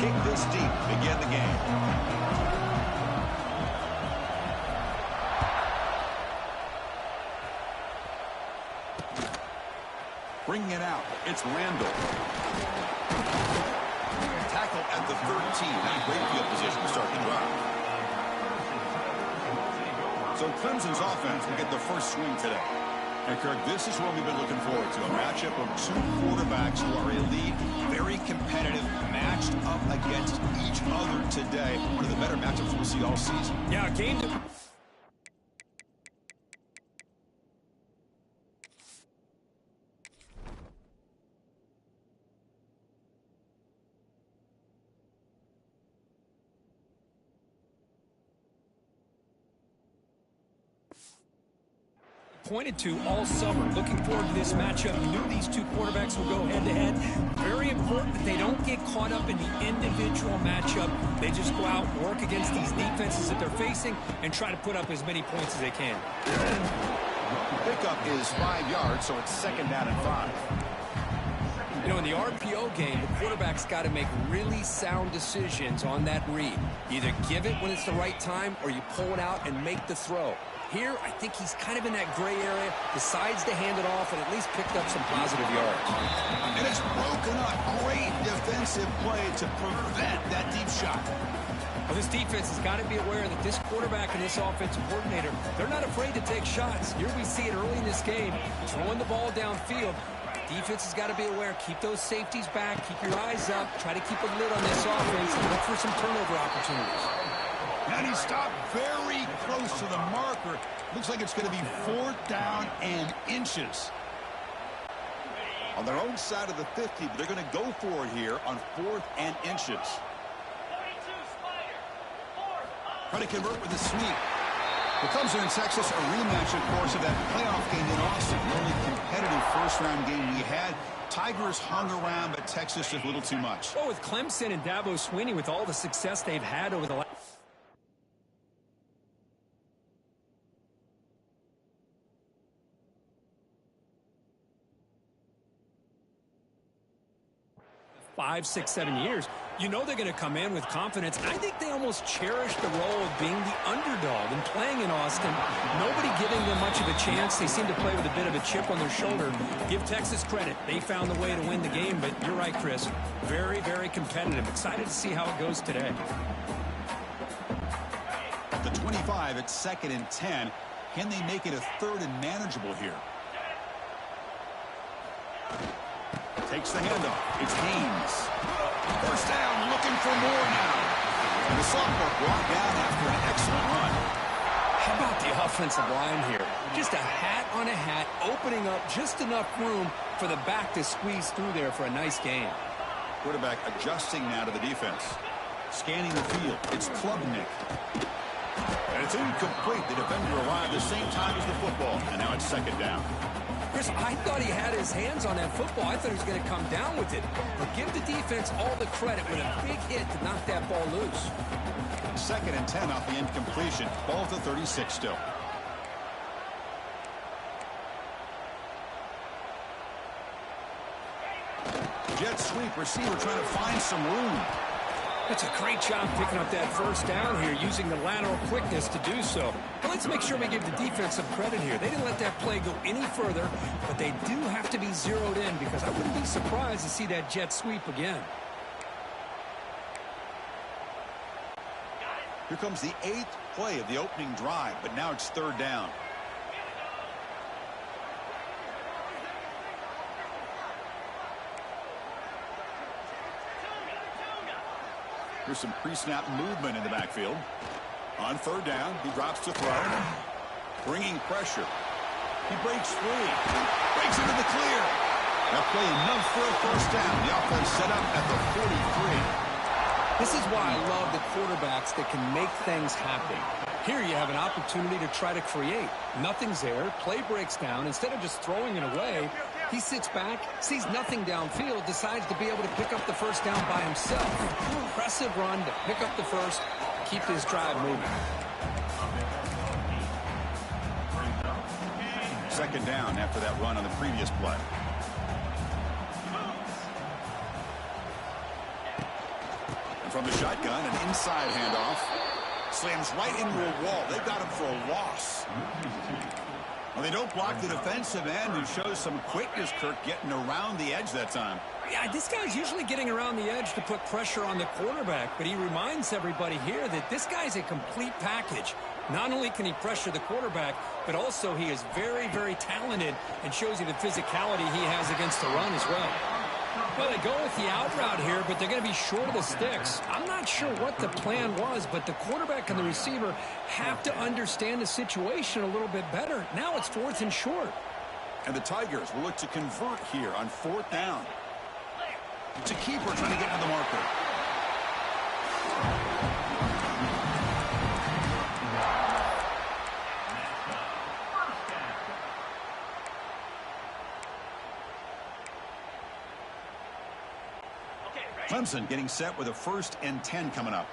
kick this deep to begin the game. Bringing it out, it's Randall. Tackle at the 13. Not great field position to start the drive. So Clemson's offense will get the first swing today. And Kirk, this is what we've been looking forward to. A matchup of two quarterbacks who are elite, very competitive, matched up against each other today. One of the better matchups we'll see all season. Yeah, a game to... pointed to all summer. Looking forward to this matchup. Knew these two quarterbacks will go head-to-head. Very important that they don't get caught up in the individual matchup. They just go out, work against these defenses that they're facing, and try to put up as many points as they can. The pickup is 5 yards, so it's second down and 5. You know, in the RPO game, the quarterback's got to make really sound decisions on that read. Either give it when it's the right time, or you pull it out and make the throw. Here, I think he's kind of in that gray area, decides to hand it off, and at least picked up some positive yards. And it's broken up. Great defensive play to prevent that deep shot. Well, this defense has got to be aware that this quarterback and this offensive coordinator, they're not afraid to take shots. Here we see it early in this game, throwing the ball downfield. Defense has got to be aware. Keep those safeties back. Keep your eyes up. Try to keep a lid on this offense and look for some turnover opportunities. And he stopped very close to the marker. Looks like it's going to be 4th down and inches. On their own side of the 50, but they're going to go for it here on 4th and inches. Trying to convert with a sweep. Here comes here in Texas, a rematch, of course, of that playoff game in Austin. The only competitive first-round game we had. Tigers hung around, but Texas just a little too much. Well, with Clemson and Dabo Swinney, with all the success they've had over the last... 5, 6, 7 years, you know they're going to come in with confidence. I think they almost cherish the role of being the underdog and playing in Austin. Nobody giving them much of a chance. They seem to play with a bit of a chip on their shoulder. Give Texas credit. They found the way to win the game, but you're right, Chris. Very, very competitive. Excited to see how it goes today. At the 25, it's 2nd and 10. Can they make it a 3rd and manageable here? Takes the handoff. It's Haynes. First down, looking for more now. And the sophomore brought down after an excellent run. How about the offensive line here? Just a hat on a hat, opening up just enough room for the back to squeeze through there for a nice gain. Quarterback adjusting now to the defense. Scanning the field. It's Klubnik. And it's incomplete. The defender arrived the same time as the football. And now it's 2nd down. Chris, I thought he had his hands on that football. I thought he was going to come down with it. But give the defense all the credit with a big hit to knock that ball loose. 2nd and 10 off the incompletion. Ball at the 36 still. Jet sweep, receiver trying to find some room. That's a great job picking up that first down here, using the lateral quickness to do so. But let's make sure we give the defense some credit here. They didn't let that play go any further, but they do have to be zeroed in because I wouldn't be surprised to see that jet sweep again. Here comes the 8th play of the opening drive, but now it's 3rd down. Here's some pre-snap movement in the backfield. On 3rd down, he drops to throw. Bringing pressure. He breaks free. Breaks into the clear. That play enough for a first down. The offense set up at the 43. This is why I love the quarterbacks that can make things happen. Here you have an opportunity to try to create. Nothing's there. Play breaks down. Instead of just throwing it away, he sits back, sees nothing downfield, decides to be able to pick up the first down by himself. Impressive run to pick up the first, keep this drive moving. 2nd down after that run on the previous play. from the shotgun, an inside handoff. Slams right into a wall. They've got him for a loss. Well, they don't block the defensive end, who shows some quickness, Kirk, getting around the edge that time. Yeah, this guy's usually getting around the edge to put pressure on the quarterback, but he reminds everybody here that this guy's a complete package. Not only can he pressure the quarterback, but also he is very, very talented and shows you the physicality he has against the run as well. Well, they go with the out route here, but they're going to be short of the sticks. I'm not sure what the plan was, but the quarterback and the receiver have to understand the situation a little bit better. Now it's 4th and short. And the Tigers will look to convert here on 4th down. It's a keeper trying to get to the marker. Clemson getting set with a 1st and 10 coming up.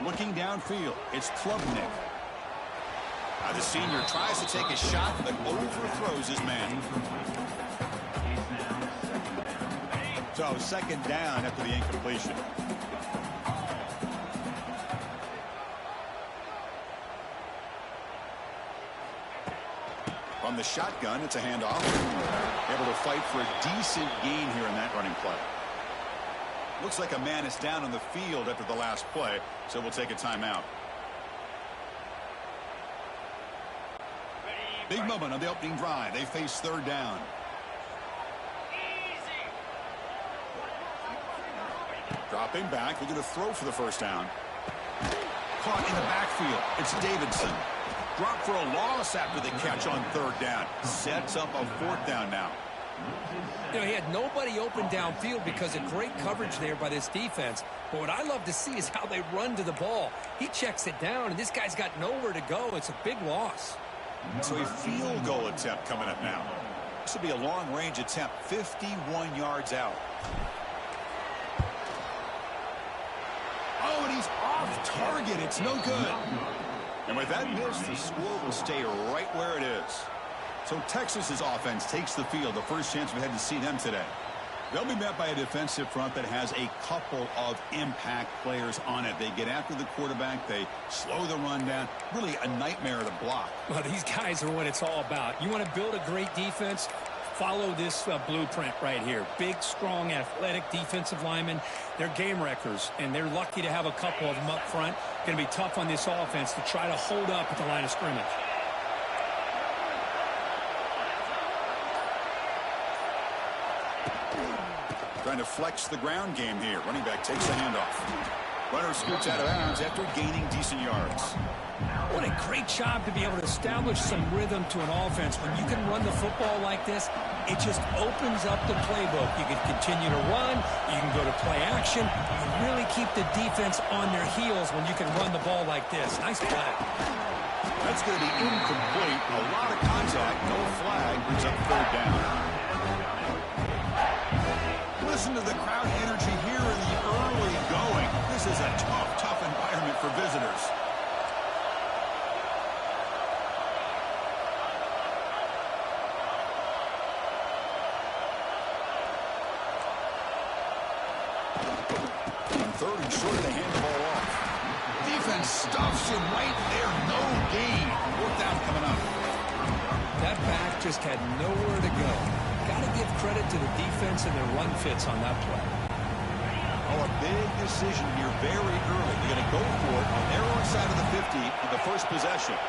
Looking downfield, it's Klubnik. The senior tries to take a shot, but overthrows his man. So 2nd down after the incompletion. From the shotgun, it's a handoff. Able to fight for a decent gain here in that running play. Looks like a man is down on the field after the last play, so we'll take a timeout. Big moment on the opening drive. They face 3rd down. Dropping back, looking to throw for the 1st down. Caught in the backfield. It's Davidson. Drop for a loss after the catch on 3rd down. Sets up a 4th down now. You know, he had nobody open downfield because of great coverage there by this defense. But what I love to see is how they run to the ball. He checks it down, and this guy's got nowhere to go. It's a big loss. So a field goal attempt coming up now. This will be a long-range attempt, 51 yards out. Oh, and he's off target. It's no good. And with that miss, the score will stay right where it is. So Texas's offense takes the field, the first chance we had to see them today. They'll be met by a defensive front that has a couple of impact players on it. They get after the quarterback. They slow the run down. Really a nightmare to block. Well, these guys are what it's all about. You want to build a great defense? Follow this blueprint right here. Big, strong, athletic defensive linemen. They're game wreckers, and they're lucky to have a couple of them up front. Going to be tough on this offense to try to hold up at the line of scrimmage. Trying to flex the ground game here. Running back takes the handoff. Runner scoots out of bounds after gaining decent yards. What a great job to be able to establish some rhythm to an offense. When you can run the football like this, it just opens up the playbook. You can continue to run. You can go to play action. You really keep the defense on their heels when you can run the ball like this. Nice play. That's going to be incomplete. A lot of contact. No flag. Brings up 3rd down. Listen to the crowd energy here in the early going. This is a tough, tough environment for visitors. On 3rd and short, they hand the ball off. Defense stuffs him right there. No gain. 4th down coming up. That back just had nowhere to go. Got to give credit to the defense and their run fits on that play. Oh, a big decision here very early. They're going to go for it on their own side of the 50 for the first possession. A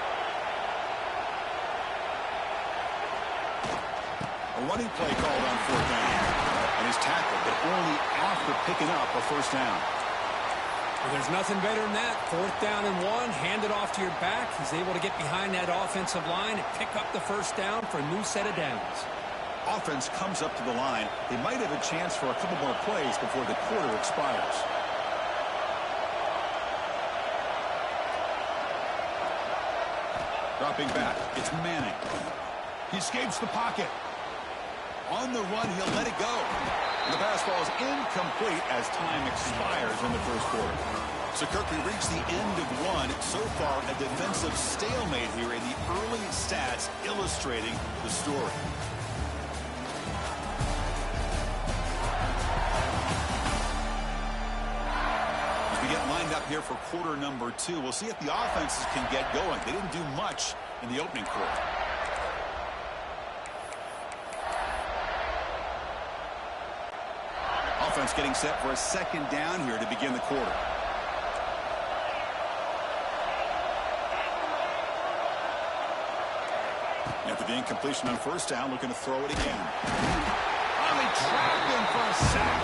running play called on 4th down. And he's tackled, but only after picking up a 1st down. Well, there's nothing better than that. 4th down and 1. Hand it off to your back. He's able to get behind that offensive line and pick up the 1st down for a new set of downs. Offense comes up to the line. They might have a chance for a couple more plays before the quarter expires. Dropping back, it's Manning. He escapes the pocket. On the run, he'll let it go. The pass ball is incomplete as time expires in the 1st quarter. So, Kirk, we reach the end of one. So far, a defensive stalemate here in the early stats illustrating the story. here for quarter number 2. We'll see if the offenses can get going. They didn't do much in the opening quarter. Offense getting set for a second down here to begin the quarter. After the incompletion on first down, looking to throw it again. Finally trapped him for a sack.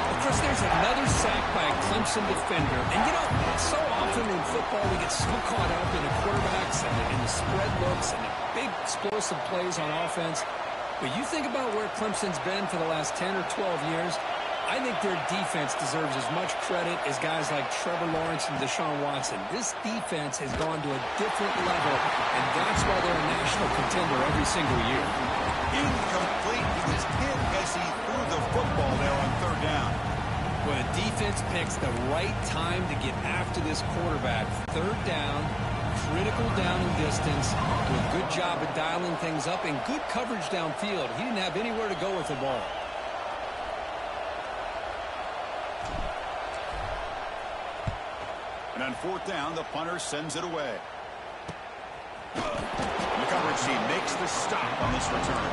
Of course, there's another sack by a Clemson defender. And, you know, so often in football we get so caught up in the quarterbacks and the spread looks and the big explosive plays on offense. But you think about where Clemson's been for the last 10 or 12 years, I think their defense deserves as much credit as guys like Trevor Lawrence and Deshaun Watson. This defense has gone to a different level, and that's why they're a national contender every single year. Incomplete. He was hit as he threw the football there on third down. Well, the defense picks the right time to get after this quarterback. Third down, critical down and distance. Do a good job of dialing things up and good coverage downfield. He didn't have anywhere to go with the ball. And on fourth down, the punter sends it away. And the coverage team makes the stop on this return.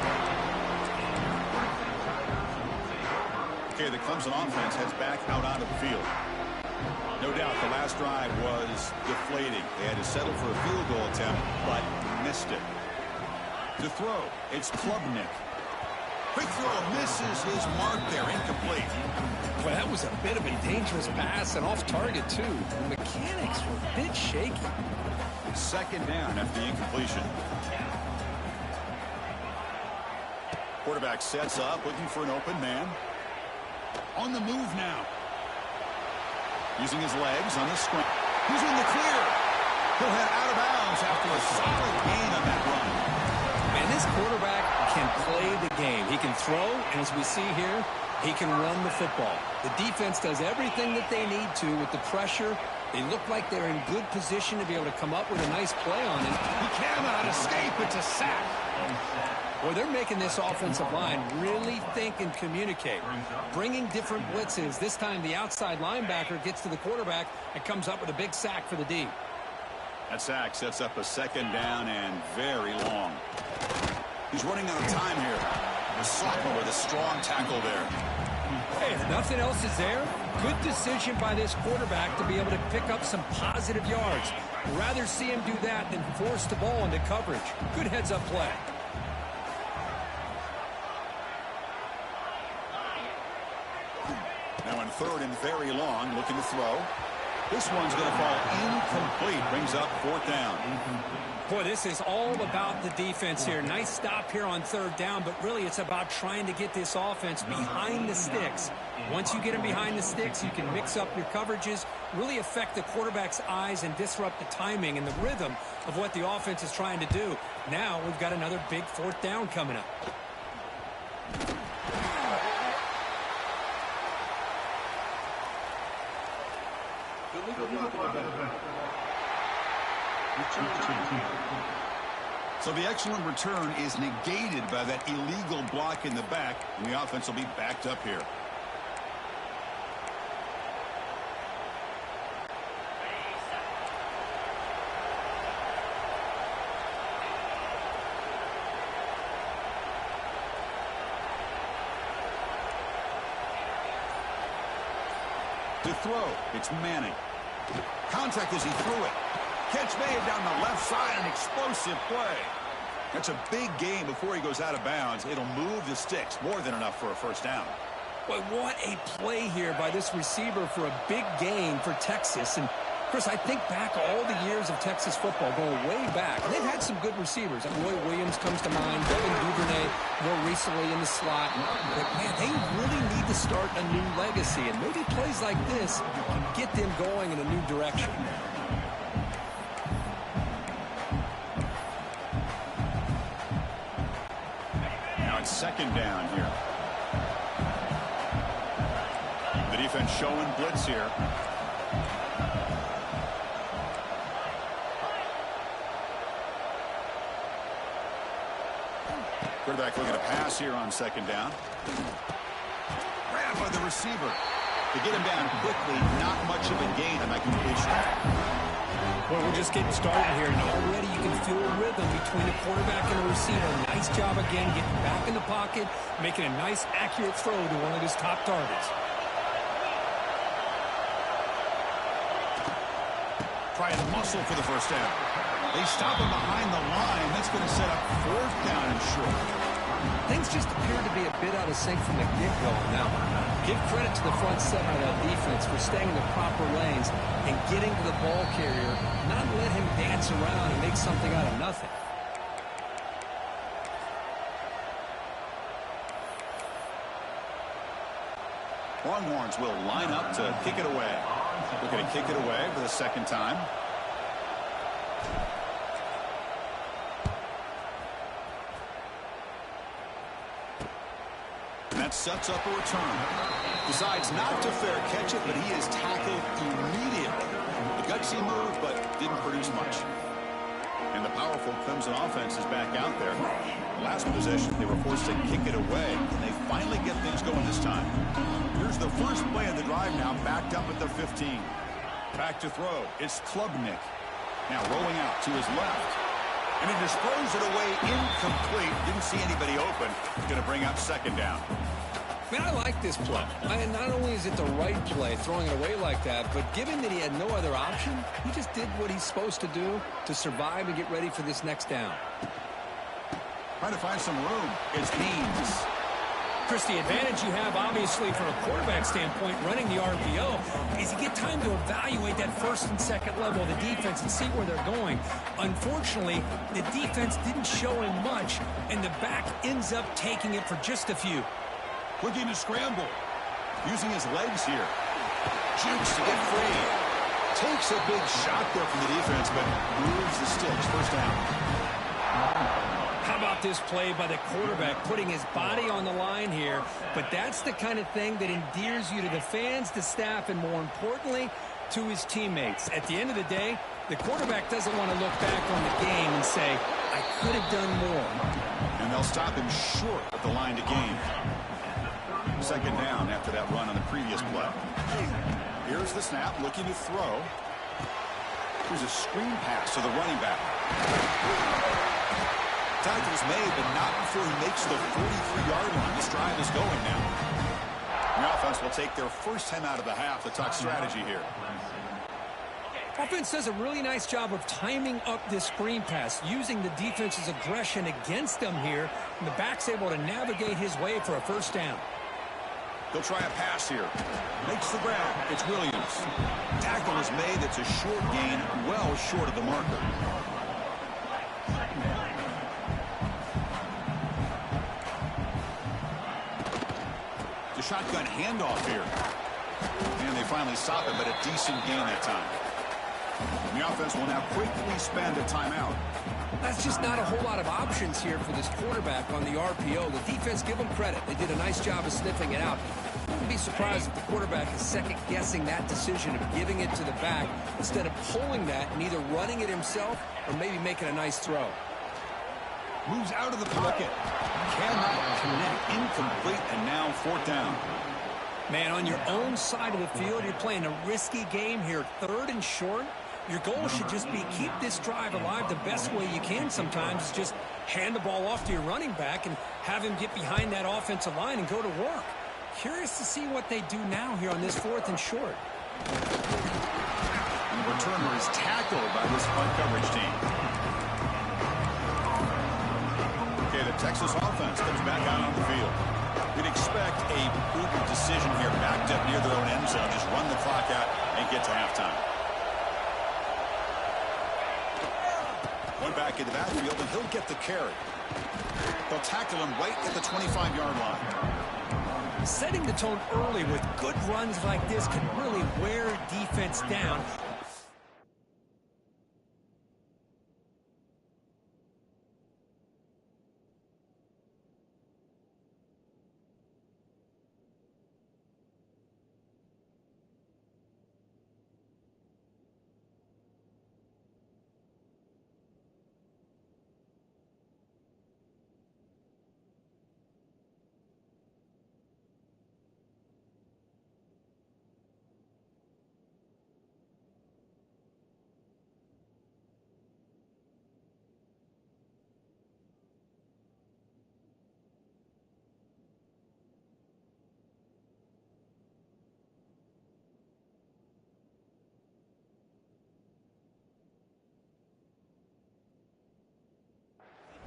Okay, the Clemson offense heads back out onto the field. No doubt the last drive was deflating. They had to settle for a field goal attempt, but missed it. To throw, it's Klubnik. Quick throw, misses his mark there, incomplete. Well, that was a bit of a dangerous pass and off target, too. The mechanics were a bit shaky. Second down after the incompletion. Quarterback sets up, looking for an open man. On the move now. Using his legs on the screen. He's in the clear. He'll head out of bounds after a solid gain on that run. Man, this quarterback can play the game. He can throw, and as we see here, he can run the football. The defense does everything that they need to with the pressure. They look like they're in good position to be able to come up with a nice play on it. He cannot escape. It's a sack. Well, they're making this offensive line really think and communicate. Bringing different blitzes. This time the outside linebacker gets to the quarterback and comes up with a big sack for the D. That sack sets up a second down and very long. He's running out of time here. The sophomore with a strong tackle there. Hey, if nothing else is there, good decision by this quarterback to be able to pick up some positive yards. Rather see him do that than force the ball into coverage. Good heads-up play. Now on third and very long, looking to throw. This one's going to fall incomplete. Brings up fourth down. Boy, this is all about the defense here. Nice stop here on third down, but really it's about trying to get this offense behind the sticks. Once you get them behind the sticks, you can mix up your coverages, really affect the quarterback's eyes and disrupt the timing and the rhythm of what the offense is trying to do. Now we've got another big fourth down coming up. So the excellent return is negated by that illegal block in the back, and the offense will be backed up here. To throw, it's Manning. Contact as he threw it. Catch made down the left side, an explosive play. That's a big gain before he goes out of bounds. It'll move the sticks, more than enough for a first down. Boy, what a play here by this receiver for a big gain for Texas. And, Chris, I think back all the years of Texas football, going way back. And they've had some good receivers. Roy Williams comes to mind, Devin Duvernay more recently in the slot. But, man, they really need to start a new legacy. And maybe plays like this can get them going in a new direction. Second down here. The defense showing blitz here. Quarterback looking to pass here on second down. Ran by the receiver. To get him down quickly, not much of a gain on that completion. Well, we're just getting started here, and already you can feel a rhythm between the quarterback and the receiver. Nice job again getting back in the pocket, making a nice, accurate throw to one of his top targets. Try and muscle for the first down. They stop him behind the line. That's going to set up fourth down and short. Things just appear to be a bit out of sync from the get-go on that one. Give credit to the front seven of that defense for staying in the proper lanes and getting to the ball carrier, not let him dance around and make something out of nothing. Longhorns will line up to kick it away. We're going to kick it away for the second time. And that sets up a return. Decides not to fair catch it, but he is tackled immediately. A gutsy move, but didn't produce much. And the powerful Clemson offense is back out there. Last possession, they were forced to kick it away, and they finally get things going this time. Here's the first play of the drive now, backed up at the 15. Back to throw. It's Klubnik. Now rolling out to his left. And he just throws it away incomplete. Didn't see anybody open. Going to bring up second down. Man, I like this play. Not only is it the right play, throwing it away like that, but given that he had no other option, he just did what he's supposed to do to survive and get ready for this next down. Trying to find some room. It's Haynes. Chris, the advantage you have, obviously, from a quarterback standpoint, running the RPO, is you get time to evaluate that first and second level of the defense and see where they're going. Unfortunately, the defense didn't show him much, and the back ends up taking it for just a few. Looking to scramble. Using his legs here. Jukes to get free. Takes a big shot there from the defense, but moves the sticks. First down. How about this play by the quarterback, putting his body on the line here? But that's the kind of thing that endears you to the fans, the staff, and more importantly, to his teammates. At the end of the day, the quarterback doesn't want to look back on the game and say, I could have done more. And they'll stop him short of the line to gain. Second down after that run on the previous play. Here's the snap, looking to throw. Here's a screen pass to the running back. Tackle's made, but not before he makes the 43-yard line. This drive is going now. The offense will take their first 10 out of the half to talk strategy here. Offense does a really nice job of timing up this screen pass, using the defense's aggression against them here, and the back's able to navigate his way for a first down. They'll try a pass here. Makes the grab. It's Williams. Tackle is made. It's a short gain, well short of the marker. The shotgun handoff here. And they finally stop it, but a decent gain that time. And the offense will now quickly spend a timeout. That's just not a whole lot of options here for this quarterback on the RPO. The defense, give them credit. They did a nice job of sniffing it out. Wouldn't be surprised if the quarterback is second-guessing that decision of giving it to the back instead of pulling that and either running it himself or maybe making a nice throw. Moves out of the pocket. Cannot connect. Incomplete, and now fourth down. Man, on your own side of the field, you're playing a risky game here. Third and short. Your goal should just be keep this drive alive the best way you can sometimes. Just hand the ball off to your running back and have him get behind that offensive line and go to work. Curious to see what they do now here on this fourth and short. And the returner is tackled by this front coverage team. Okay, the Texas offense comes back out on the field. We'd expect a prudent decision here, backed up near their own end zone. Just run the clock out and get to halftime. One back in the backfield, and he'll get the carry. They'll tackle him right at the 25-yard line. Setting the tone early with good runs like this can really wear defense down.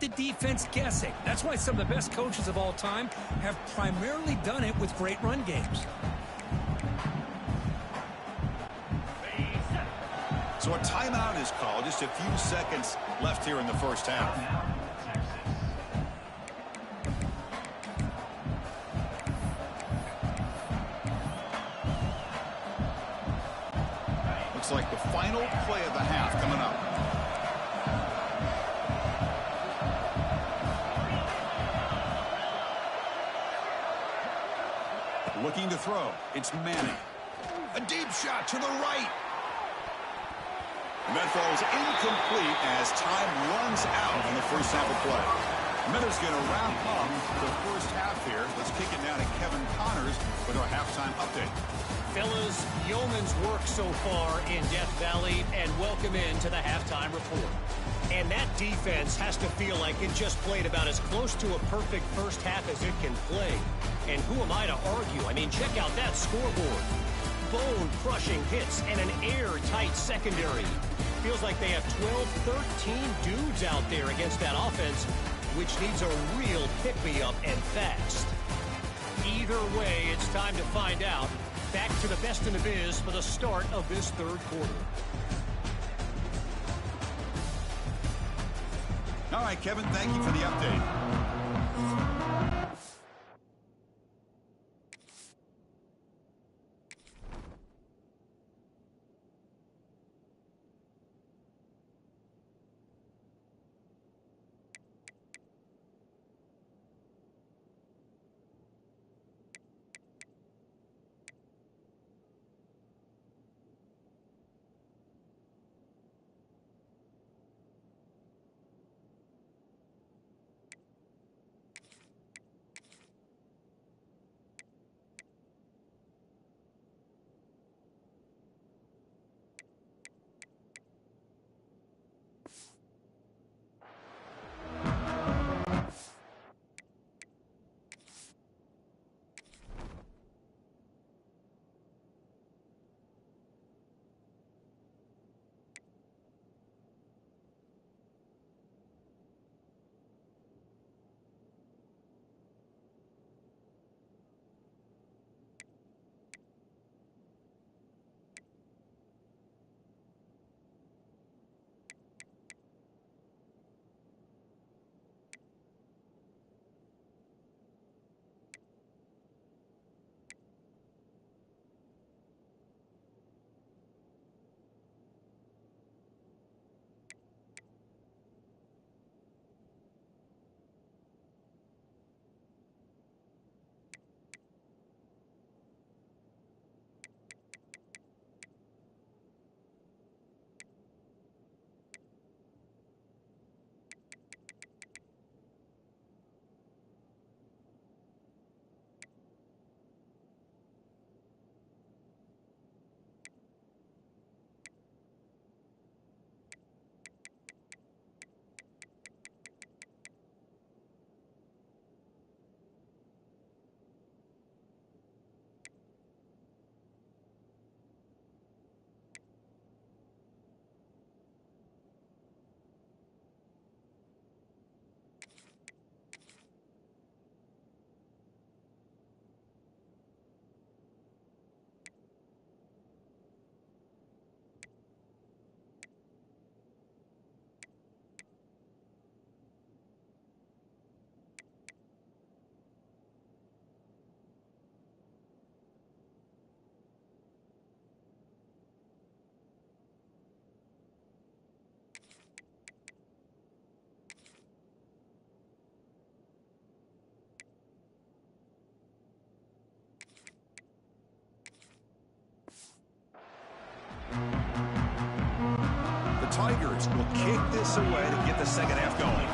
the defense guessing. That's why some of the best coaches of all time have primarily done it with great run games. So a timeout is called. Just a few seconds left here in the first half. Looks like the final play of the half coming up. Looking to throw. It's Manning. A deep shot to the right. And that throw is incomplete as time runs out in the first half of play. Miller's going to wrap up the first half here. Let's kick it down to Kevin Connors with our halftime update. Fellas, yeoman's work so far in Death Valley, and welcome into the halftime report. And that defense has to feel like it just played about as close to a perfect first half as it can play. And who am I to argue? I mean, check out that scoreboard. Bone-crushing hits and an airtight secondary. Feels like they have 12, 13 dudes out there against that offense, which needs a real pick-me-up and fast. Either way, it's time to find out. Back to the best in the biz for the start of this third quarter. All right, Kevin, thank you for the update. The Tigers will kick this away to get the second half going.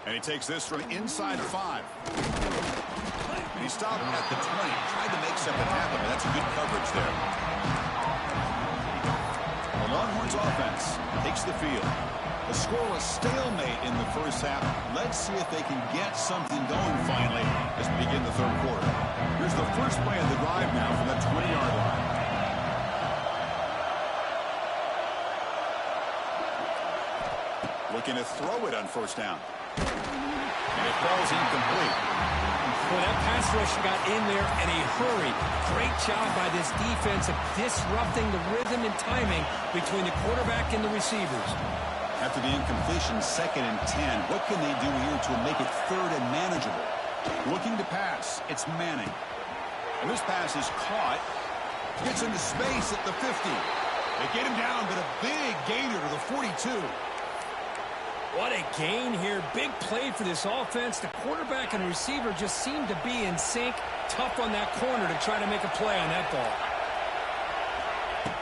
And he takes this from inside 5. And he stopped at the 20. Tried to make something happen, but that's a good coverage there. The Longhorns offense takes the field. A scoreless stalemate in the first half. Let's see if they can get something going finally as we begin the third quarter. Here's the first play of the drive now from the 20-yard line. Looking to throw it on first down. And it falls incomplete. Well, that pass rush got in there in a hurry. Great job by this defense of disrupting the rhythm and timing between the quarterback and the receivers. After the incompletion, 2nd and 10. What can they do here to make it 3rd and manageable? Looking to pass. It's Manning. And this pass is caught. Gets into space at the 50. They get him down, but a big gainer to the 42. What a gain here. Big play for this offense. The quarterback and receiver just seem to be in sync. Tough on that corner to try to make a play on that ball.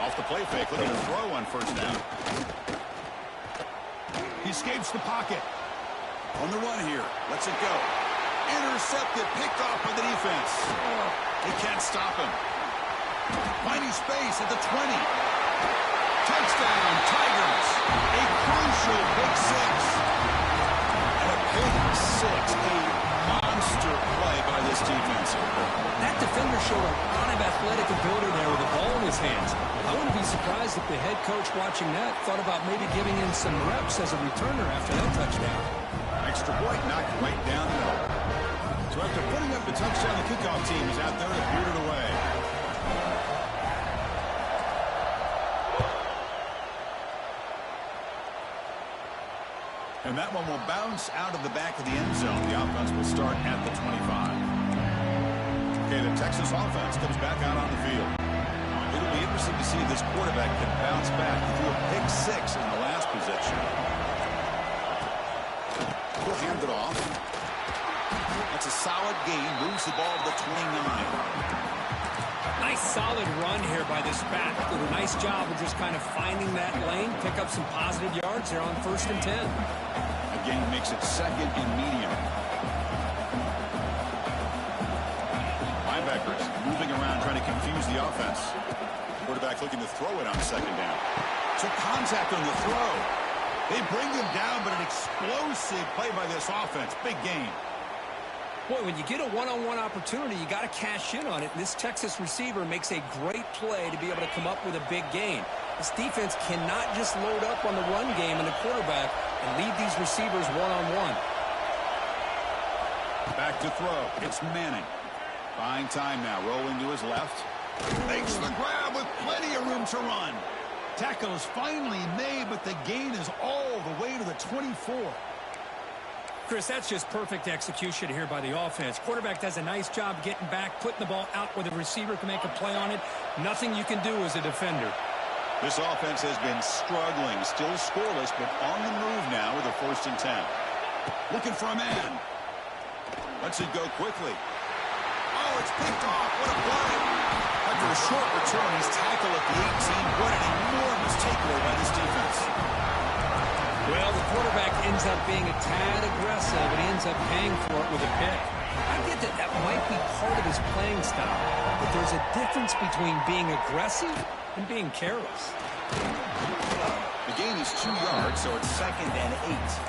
Off the play fake, looking to throw on first down. He escapes the pocket. On the run here. Lets it go. Intercepted. Picked off by the defense. They can't stop him. Finding space at the 20. Touchdown, Tigers. A crucial pick six. And a pick six. A monster play by this defense. That defender showed a lot of athletic ability there with the ball in his hands. I wouldn't be surprised if the head coach watching that thought about maybe giving him some reps as a returner after that touchdown. Extra point knocked right down the middle. So after putting up the touchdown, the kickoff team is out there to boot it away. And that one will bounce out of the back of the end zone. The offense will start at the 25. Okay, the Texas offense comes back out on the field. It'll be interesting to see if this quarterback can bounce back. He threw a pick six in the last possession. He'll hand it off. That's a solid gain. Moves the ball to the 29. Nice solid run here by this back. Did a nice job of just kind of finding that lane, pick up some positive yards there on 1st and 10. Again, makes it 2nd and medium. Linebackers moving around, trying to confuse the offense. Quarterback looking to throw it on 2nd down. So contact on the throw. They bring him down, but an explosive play by this offense. Big game. Boy, when you get a one-on-one opportunity, you got to cash in on it. And this Texas receiver makes a great play to be able to come up with a big gain. This defense cannot just load up on the run game and the quarterback and leave these receivers one-on-one. Back to throw. It's Manning. Buying time now. Rolling to his left. Makes the grab with plenty of room to run. Tackle is finally made, but the gain is all the way to the 24. Chris, that's just perfect execution here by the offense. Quarterback does a nice job getting back, putting the ball out where the receiver can make a play on it. Nothing you can do as a defender. This offense has been struggling, still scoreless, but on the move now with a 1st and 10. Looking for a man. Lets it go quickly. Oh, it's picked off. What a play. After a short return, he's tackled at the 18. What an enormous takeaway by this defense. Well, the quarterback ends up being a tad aggressive, and he ends up paying for it with a pick. I get that that might be part of his playing style, but there's a difference between being aggressive and being careless. The gain is 2 yards, so it's 2nd and 8.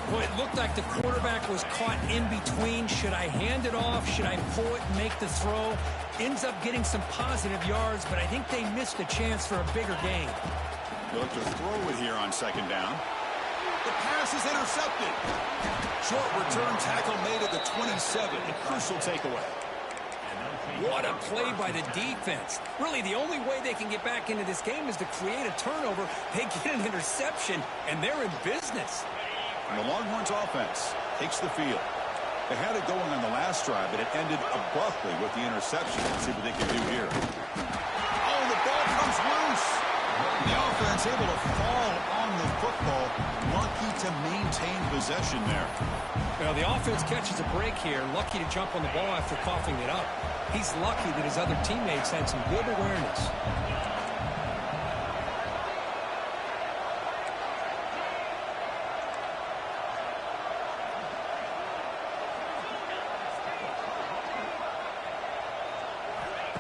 Well, it looked like the quarterback was caught in between. Should I hand it off? Should I pull it and make the throw? Ends up getting some positive yards, but I think they missed a chance for a bigger gain. They look to throw it here on 2nd down. The pass is intercepted. Short return tackle made at the 27. A crucial takeaway. What a play by the defense. Really, the only way they can get back into this game is to create a turnover. They get an interception, and they're in business. And the Longhorns offense takes the field. They had it going on the last drive, but it ended abruptly with the interception. Let's see what they can do here. Oh, the ball comes loose. The offense able to fall on the football. Lucky to maintain possession there. Well, the offense catches a break here. Lucky to jump on the ball after coughing it up. He's lucky that his other teammates had some good awareness.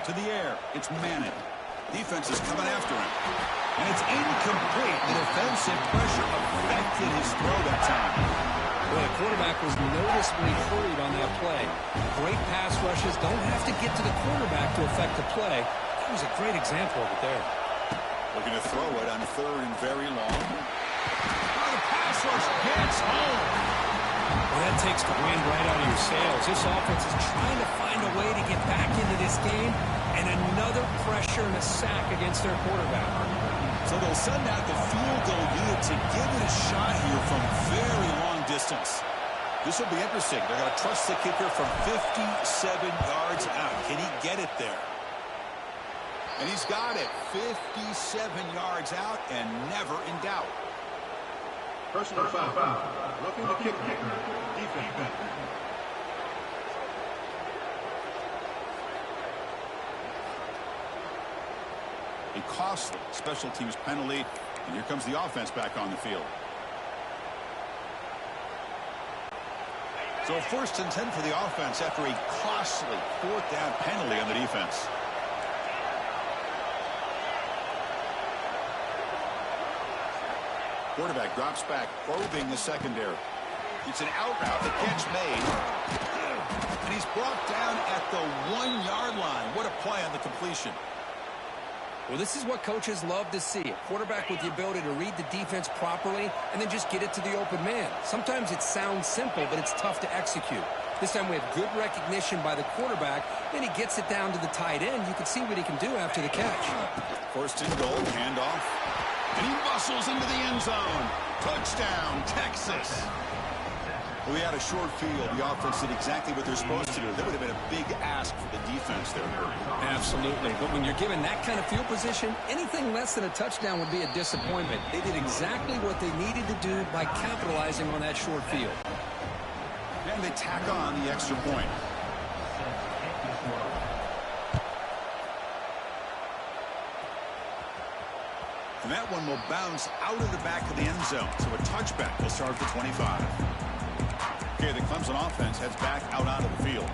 To the air. It's Manning. Defense is coming after him. And it's incomplete. The defensive pressure affected his throw that time. Well, the quarterback was noticeably hurried on that play. Great pass rushes don't have to get to the quarterback to affect the play. That was a great example of it there. Looking to throw it on 3rd and very long. Oh, the just gets home. Well, that takes the wind right out of your sails. This offense is trying to find a way to get back into this game, and another pressure and a sack against their quarterback. So they'll send out the field goal unit to give it a shot here from very long distance. This will be interesting. They're going to trust the kicker from 57 yards out. Can he get it there? And he's got it. 57 yards out and never in doubt. Personal foul. Looking to kick defense. A costly special teams penalty, and here comes the offense back on the field. So 1st and 10 for the offense after a costly 4th down penalty on the defense. Quarterback drops back, probing the secondary. It's an out route, the catch made. And he's brought down at the 1-yard line. What a play on the completion. Well, this is what coaches love to see. A quarterback with the ability to read the defense properly and then just get it to the open man. Sometimes it sounds simple, but it's tough to execute. This time we have good recognition by the quarterback. Then he gets it down to the tight end. You can see what he can do after the catch. 1st and goal, handoff. And he muscles into the end zone. Touchdown, Texas. Well, we had a short field. The offense did exactly what they're supposed to do. That would have been a big ask for the defense there. Absolutely. But when you're given that kind of field position, anything less than a touchdown would be a disappointment. They did exactly what they needed to do by capitalizing on that short field. And they tack on the extra point. And that one will bounce out of the back of the end zone. So a touchback will start for 25. Okay, the Clemson offense heads back out onto the field.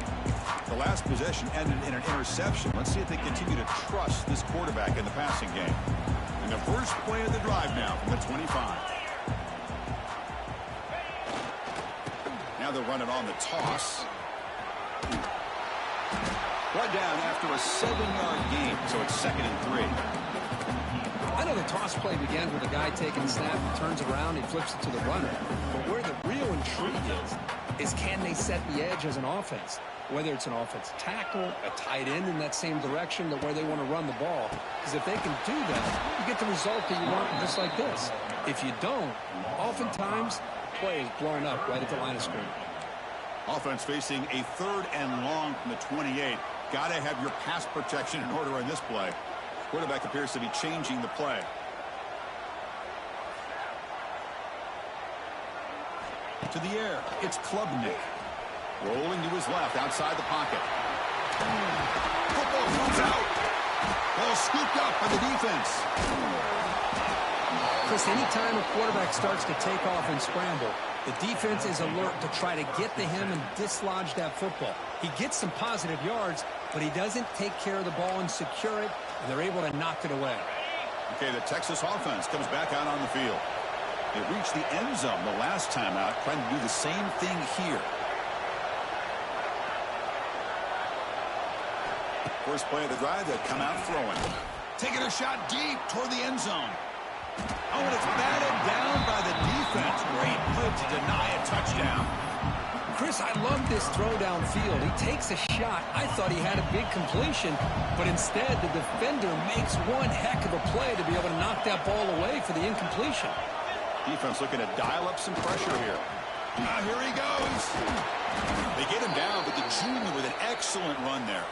The last possession ended in an interception. Let's see if they continue to trust this quarterback in the passing game. And the first play of the drive now from the 25. Now they'll run it on the toss. Right down after a 7-yard gain, so it's 2nd and 3. I know the toss play begins with a guy taking a snap, he turns around, he flips it to the runner. But where the real intrigue is can they set the edge as an offense? Whether it's an offensive tackle, a tight end in that same direction to where they want to run the ball. Because if they can do that, you get the result that you want just like this. If you don't, oftentimes, the play is blown up right at the line of scrimmage. Offense facing a 3rd and long from the 28. Got to have your pass protection in order in this play. Quarterback appears to be changing the play. To the air, it's Klubnik. Rolling to his left, outside the pocket. Football comes out. Ball scooped up by the defense. Chris, anytime a quarterback starts to take off and scramble, the defense is alert to try to get to him and dislodge that football. He gets some positive yards, but he doesn't take care of the ball and secure it, and they're able to knock it away. Okay, the Texas offense comes back out on the field. They reached the end zone the last time out, trying to do the same thing here. First play of the drive, they come out throwing. Taking a shot deep toward the end zone. Oh, and it's batted down by the defense. Great move to deny a touchdown. Chris, I love this throw downfield. He takes a shot. I thought he had a big completion, but instead the defender makes one heck of a play to be able to knock that ball away for the incompletion. Defense looking to dial up some pressure here. Here he goes. They get him down, but the junior with an excellent run there.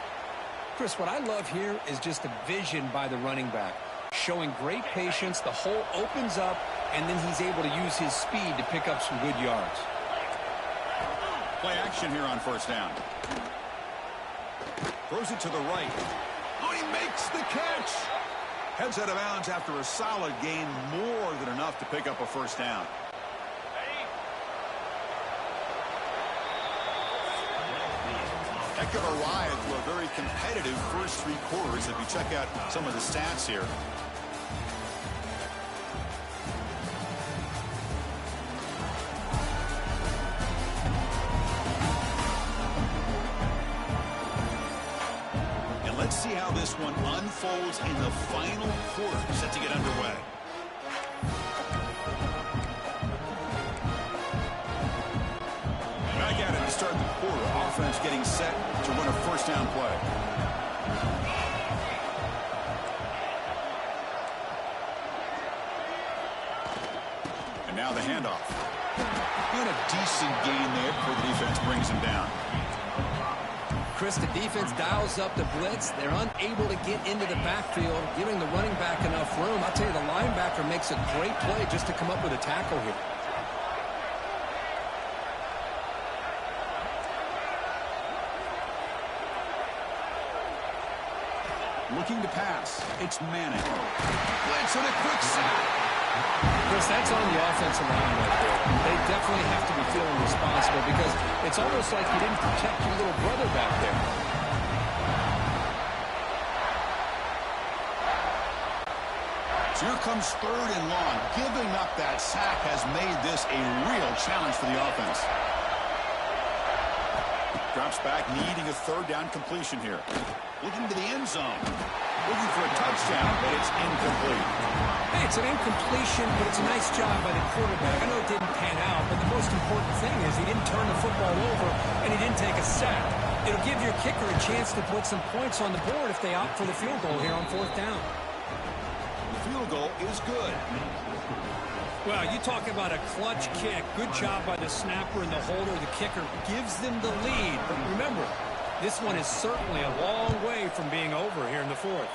Chris, what I love here is just a vision by the running back. Showing great patience, the hole opens up, and then he's able to use his speed to pick up some good yards. Play action here on 1st down. Throws it to the right. Oh, he makes the catch. Heads out of bounds after a solid gain, more than enough to pick up a 1st down. Heck of a ride through a very competitive first 3 quarters if you check out some of the stats here. And let's see how this one unfolds in the final quarter set to get underway. start the quarter. Offense getting set to run a first down play. And now the handoff. And a decent gain there before the defense brings him down. Chris, the defense dials up the blitz. They're unable to get into the backfield, giving the running back enough room. I'll tell you, the linebacker makes a great play just to come up with a tackle here. Looking to pass. It's Manning. Blitz and a quick sack. Chris, that's on the offensive line right there. They definitely have to be feeling responsible because it's almost like you didn't protect your little brother back there. So here comes 3rd and long. Giving up that sack has made this a real challenge for the offense. Drops back, needing a 3rd down completion here. Looking to the end zone. Looking for a touchdown, but it's incomplete. Hey, it's an incompletion, but it's a nice job by the quarterback. I know it didn't pan out, but the most important thing is he didn't turn the football over and he didn't take a sack. It'll give your kicker a chance to put some points on the board if they opt for the field goal here on 4th down. The field goal is good. Well, you talk about a clutch kick. Good job by the snapper and the holder. The kicker gives them the lead. But remember, this one is certainly a long way from being over here in the 4th.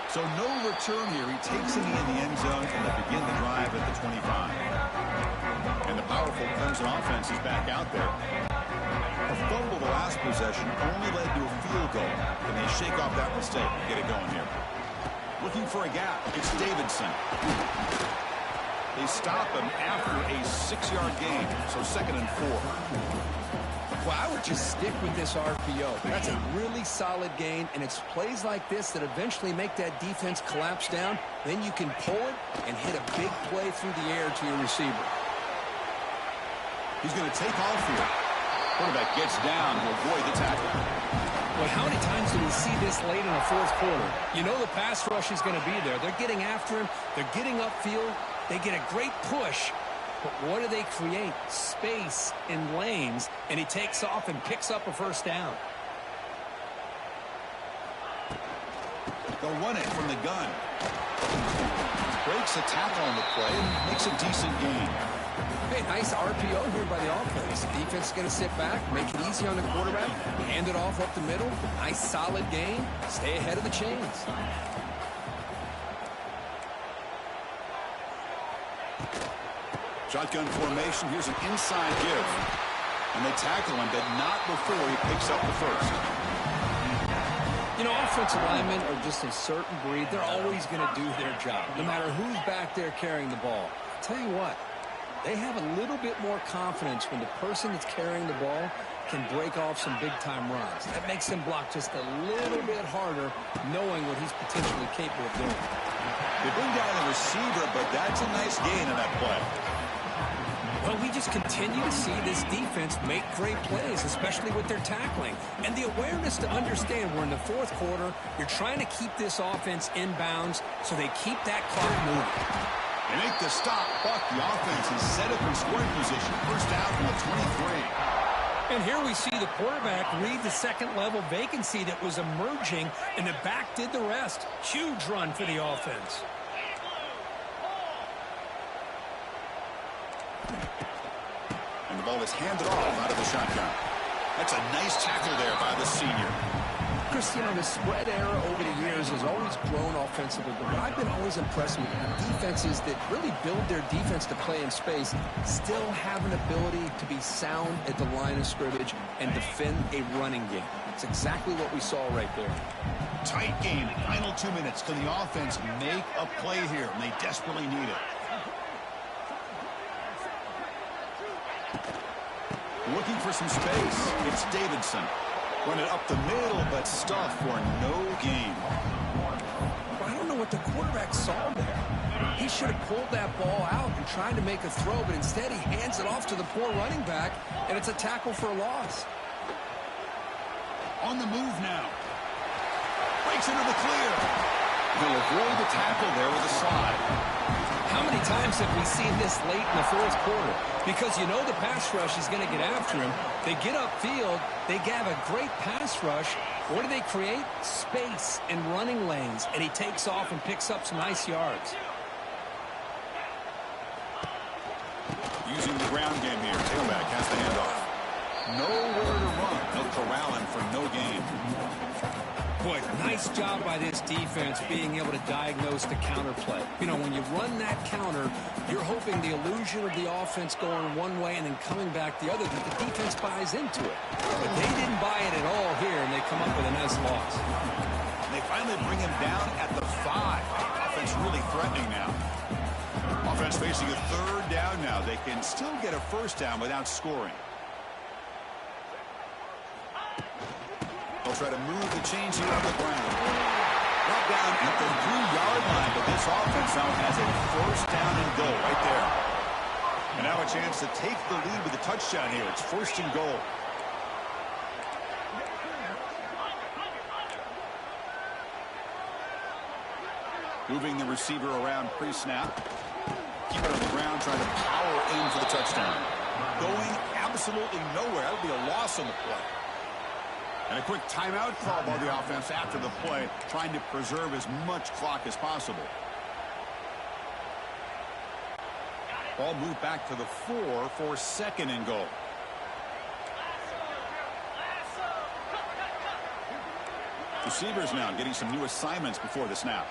So no return here. He takes it in the end zone, and they begin the drive at the 25. And the powerful Clemson offense is back out there. A fumble the last possession only led to a field goal. And they shake off that mistake and get it going here. Looking for a gap. It's Davidson. They stop him after a 6-yard gain. So 2nd and 4. Well, I would just stick with this RPO. That's a really solid gain, and it's plays like this that eventually make that defense collapse down. Then you can pull it and hit a big play through the air to your receiver. He's going to take off here. Quarterback gets down to avoid the tackle. Well, how many times do we see this late in the 4th quarter? You know the pass rush is going to be there. They're getting after him. They're getting upfield. They get a great push. But what do they create? Space in lanes, and he takes off and picks up a 1st down. They'll run it from the gun. Breaks a tackle on the play and makes a decent gain. Hey, nice RPO here by the offense. Defense is going to sit back, make it easy on the quarterback, hand it off up the middle. Nice solid gain. Stay ahead of the chains. Shotgun formation. Here's an inside give. And they tackle him, but not before he picks up the 1st. You know, offensive linemen are just a certain breed. They're always going to do their job, no matter who's back there carrying the ball. I'll tell you what, they have a little bit more confidence when the person that's carrying the ball can break off some big-time runs. That makes them block just a little bit harder, knowing what he's potentially capable of doing. They bring down the receiver, but that's a nice gain in that play. Well, we just continue to see this defense make great plays, especially with their tackling. And the awareness to understand we're in the 4th quarter, you're trying to keep this offense in bounds so they keep that clock moving. They make the stop, but the offense is set up in scoring position. 1st down from the 23. And here we see the quarterback read the 2nd-level vacancy that was emerging, and the back did the rest. Huge run for the offense. And the ball is handed off out of the shotgun. That's a nice tackle there by the senior. Chris, you know, the spread era over the years has always grown offensively, but what I've been always impressed with defenses that really build their defense to play in space still have an ability to be sound at the line of scrimmage and defend a running game. It's exactly what we saw right there. Tight game. Final 2 minutes. Can the offense make a play here? And they desperately need it. Looking for some space. It's Davidson. Run it up the middle, but stuff for no gain. I don't know what the quarterback saw there. He should have pulled that ball out and tried to make a throw, but instead he hands it off to the poor running back, and it's a tackle for a loss. On the move now. Breaks into the clear. He'll avoid the tackle there with a slide. How many times have we seen this late in the fourth quarter? Because you know the pass rush is going to get after him. They get upfield. They have a great pass rush. What do they create? Space and running lanes. And he takes off and picks up some nice yards. Using the ground game here. Tailback has the handoff. Nowhere to run. They'll corral him for no gain. Boy, nice job by this defense being able to diagnose the counter play. You know, when you run that counter, you're hoping the illusion of the offense going one way and then coming back the other, that the defense buys into it. But they didn't buy it at all here, and they come up with a nice loss. And they finally bring him down at the 5. Offense really threatening now. Offense facing a third down now. They can still get a first down without scoring. They'll try to move the chains here on the ground. Brought down at the 3-yard line, but this offense now has a first down and goal right there. And now a chance to take the lead with a touchdown here. It's first and goal. Moving the receiver around pre-snap. Keep it on the ground, trying to power in for the touchdown. Going absolutely nowhere. That'll be a loss on the play. And a quick timeout call by the offense after the play, trying to preserve as much clock as possible. Ball moved back to the 4 for second and goal. Receivers now getting some new assignments before the snap.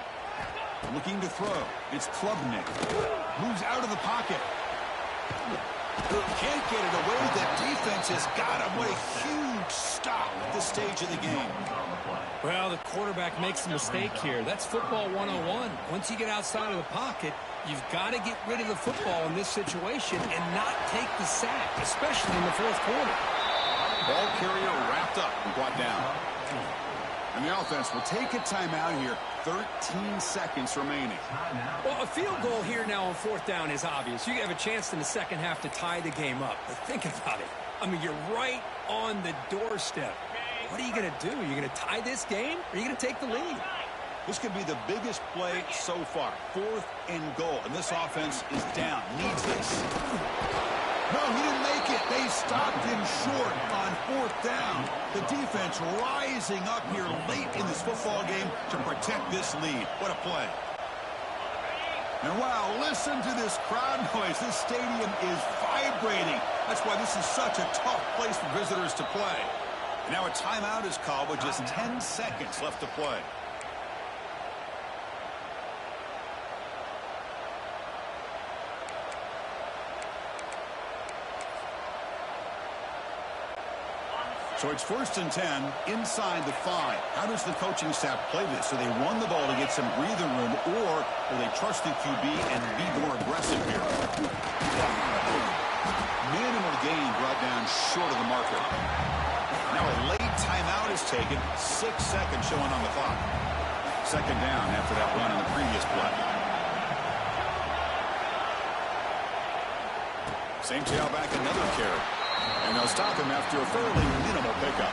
Looking to throw. It's Klubnik. Moves out of the pocket. Can't get it away. The defense has got him. What a huge stop at this stage of the game. Well, the quarterback makes a mistake here. That's football 101. Once you get outside of the pocket, you've got to get rid of the football in this situation and not take the sack, especially in the fourth quarter. Ball carrier wrapped up and brought down. And the offense will take a timeout here. 13 seconds remaining. Well, a field goal here now on fourth down is obvious. You have a chance in the second half to tie the game up. But think about it. I mean, you're right on the doorstep. What are you going to do? Are you going to tie this game? Or are you going to take the lead? This could be the biggest play so far. 4th and goal. And this offense is down. Needs this. No, he didn't make it. They stopped him short on 4th down. The defense rising up here late in this football game to protect this lead. What a play. And wow, listen to this crowd noise. This stadium is vibrating. That's why this is such a tough place for visitors to play. And now a timeout is called with just 10 seconds left to play. So it's 1st and 10 inside the 5. How does the coaching staff play this? Do they run the ball to get some breathing room, or will they trust the QB and be more aggressive here? Minimal gain brought down short of the marker. Now a late timeout is taken. 6 seconds showing on the clock. Second down after that run on the previous play. Same tailback, another carry. And they'll stop him after a fairly minimal pickup.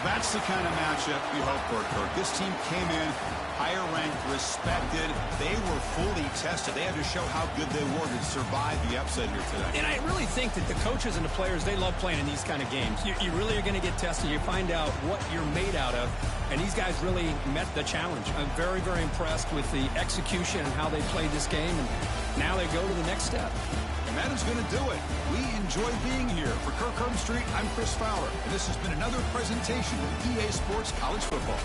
That's the kind of matchup you hope for, Kirk. This team came in higher ranked, respected. They were fully tested. They had to show how good they were to survive the upset here today. And I really think that the coaches and the players, they love playing in these kind of games. You really are going to get tested. You find out what you're made out of. And these guys really met the challenge. I'm very, very impressed with the execution and how they played this game. And now they go to the next step. And that is going to do it. We enjoy being here. For Kirk Herbstreit, I'm Chris Fowler. And this has been another presentation of EA Sports College Football.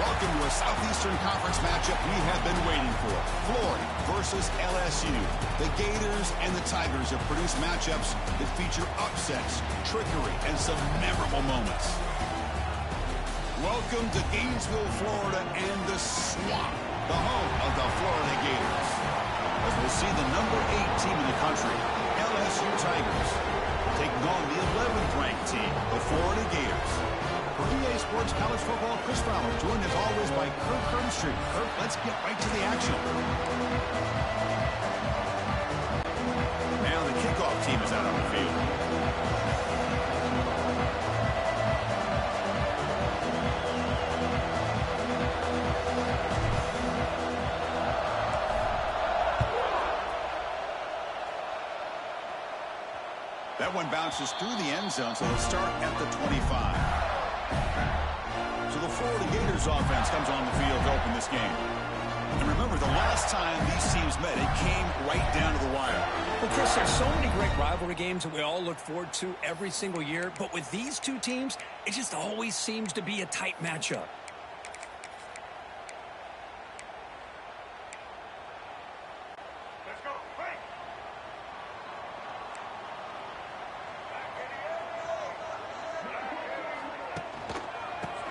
Welcome to a Southeastern Conference matchup we have been waiting for. Florida versus LSU. The Gators and the Tigers have produced matchups that feature upsets, trickery, and some memorable moments. Welcome to Gainesville, Florida, and the Swamp, the home of the Florida Gators. As we'll see the number 8 team in the country, LSU Tigers, taking on the 11th ranked team, the Florida Gators. For EA Sports College Football, Chris Fowler, joined as always by Kirk Herbstreit. Kirk, let's get right to the action. Now the kickoff team is out on the field. That one bounces through the end zone, so they'll start at the 25. So the Florida Gators offense comes on the field to open this game. And remember, the last time these teams met, it came right down to the wire. Well, Chris, there's so many great rivalry games that we all look forward to every single year. But with these two teams, it just always seems to be a tight matchup.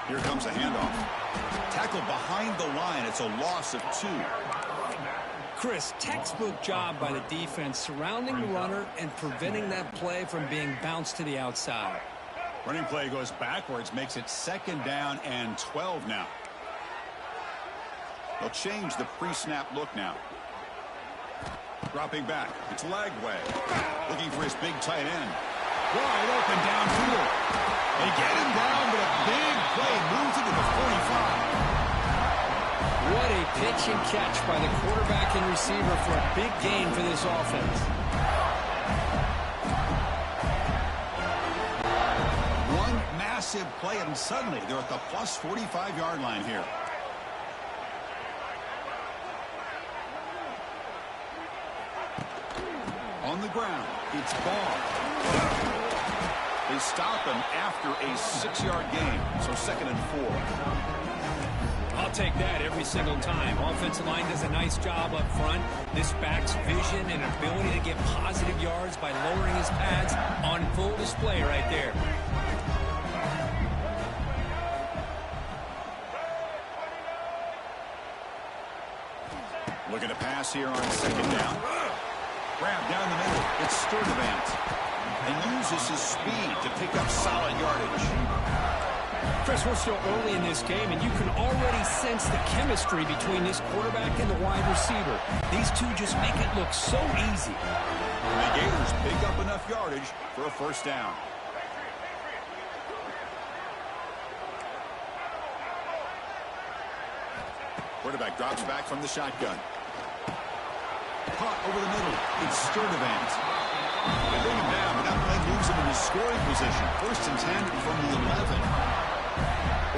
Here comes a handoff. Tackle behind the line. It's a loss of 2. Chris, textbook job by the defense surrounding the runner and preventing that play from being bounced to the outside. Running play goes backwards, makes it 2nd down and 12 now. They'll change the pre-snap look now. Dropping back. It's Lagway. Looking for his big tight end. Wide open downfield. They get him down, but a big play moves it to the 45. What a pitch and catch by the quarterback and receiver for a big gain for this offense. One massive play, and suddenly they're at the plus 45-yard line here. On the ground, it's Ball. They stop him after a 6-yard gain, so 2nd and 4. I'll take that every single time. Offensive line does a nice job up front. This back's vision and ability to get positive yards by lowering his pads on full display right there. Looking to pass here on 2nd down. Grab down the middle. It's Sturdivant. And uses his speed to pick up solid yardage. Chris, we're still early in this game, and you can already sense the chemistry between this quarterback and the wide receiver. These two just make it look so easy. And the Gators pick up enough yardage for a 1st down. Quarterback drops back from the shotgun. Caught over the middle. It's Sturdivant. They bring him down, but that play moves him into scoring position. 1st and 10 from the 11.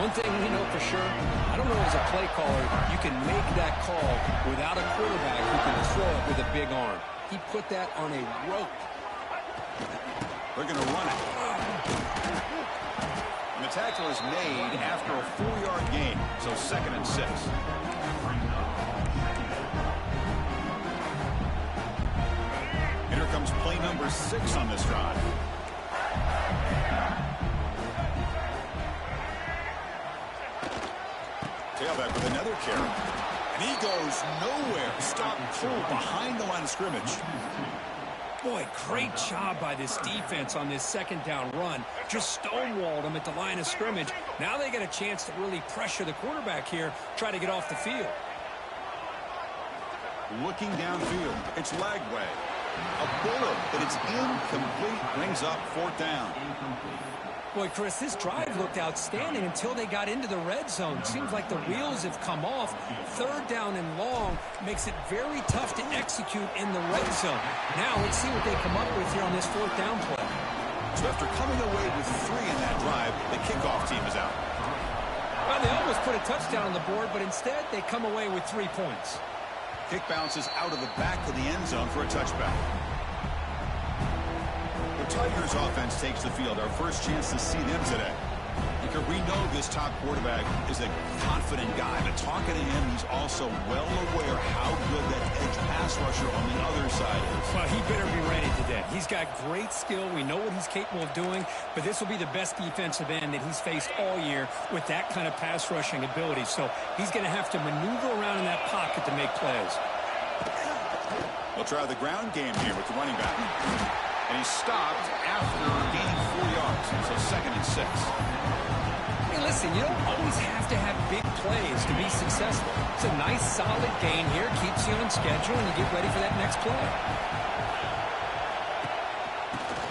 One thing we know for sure, I don't know as a play caller, you can make that call without a quarterback who can throw it with a big arm. He put that on a rope. They're going to run it. And the tackle is made after a 4-yard gain, so 2nd and 6. Here comes play number 6 on this drive. Tailback with another carry. And he goes nowhere. Stop pull behind the line of scrimmage. Boy, great job by this defense on this 2nd down run. Just stonewalled him at the line of scrimmage. Now they get a chance to really pressure the quarterback here, try to get off the field. Looking downfield, it's Lagway. A bullet, but it's incomplete. Brings up 4th down. Boy, Chris, this drive looked outstanding until they got into the red zone. Seems like the wheels have come off. 3rd down and long makes it very tough to execute in the red zone. Now let's see what they come up with here on this 4th down play. So after coming away with 3 in that drive, the kickoff team is out. Well, they almost put a touchdown on the board, but instead they come away with 3 points. Kick bounces out of the back of the end zone for a touchback. The Tigers offense takes the field. Our first chance to see them today. playmaker. We know this top quarterback is a confident guy, but talking to him, he's also well aware how good that edge pass rusher on the other side is. Well, he better be ready today. He's got great skill. We know what he's capable of doing, but this will be the best defensive end that he's faced all year with that kind of pass rushing ability. So he's going to have to maneuver around in that pocket to make plays. They'll try the ground game here with the running back. And he's stopped after gaining 4 yards. So 2nd and 6. Hey, listen, you don't always have to have big plays to be successful. It's a nice, solid gain here. Keeps you on schedule, and you get ready for that next play.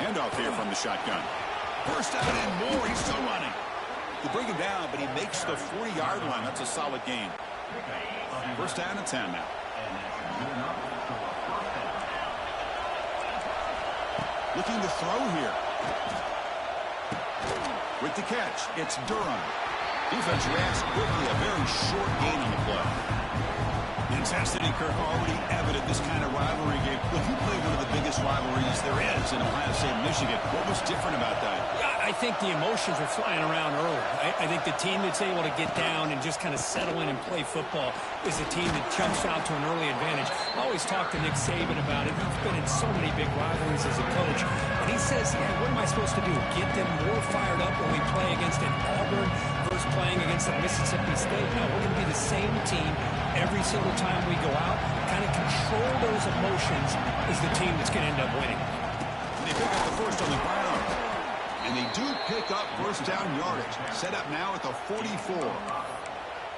Handoff here from the shotgun. First down and more. He's still running. They bring him down, but he makes the 40-yard line. That's a solid gain. First down and 10 now. Looking to throw here. With the catch, it's Durham. Defense reacts quickly. A very short gain on the play. The intensity, Kirk, already evident this kind of rivalry game. Look, you played one of the biggest rivalries there is in Ohio State and Michigan. What was different about that? I think the emotions were flying around early. I think the team that's able to get down and just kind of settle in and play football is a team that jumps out to an early advantage. I always talk to Nick Saban about it. He's been in so many big rivalries as a coach. And he says, yeah, what am I supposed to do? Get them more fired up when we play against an Auburn versus playing against a Mississippi State? No, we're going to be the same team every single time we go out. Kind of control those emotions is the team that's going to end up winning. And they pick up the first on the ground. And they do pick up first down yardage. Set up now at the 44.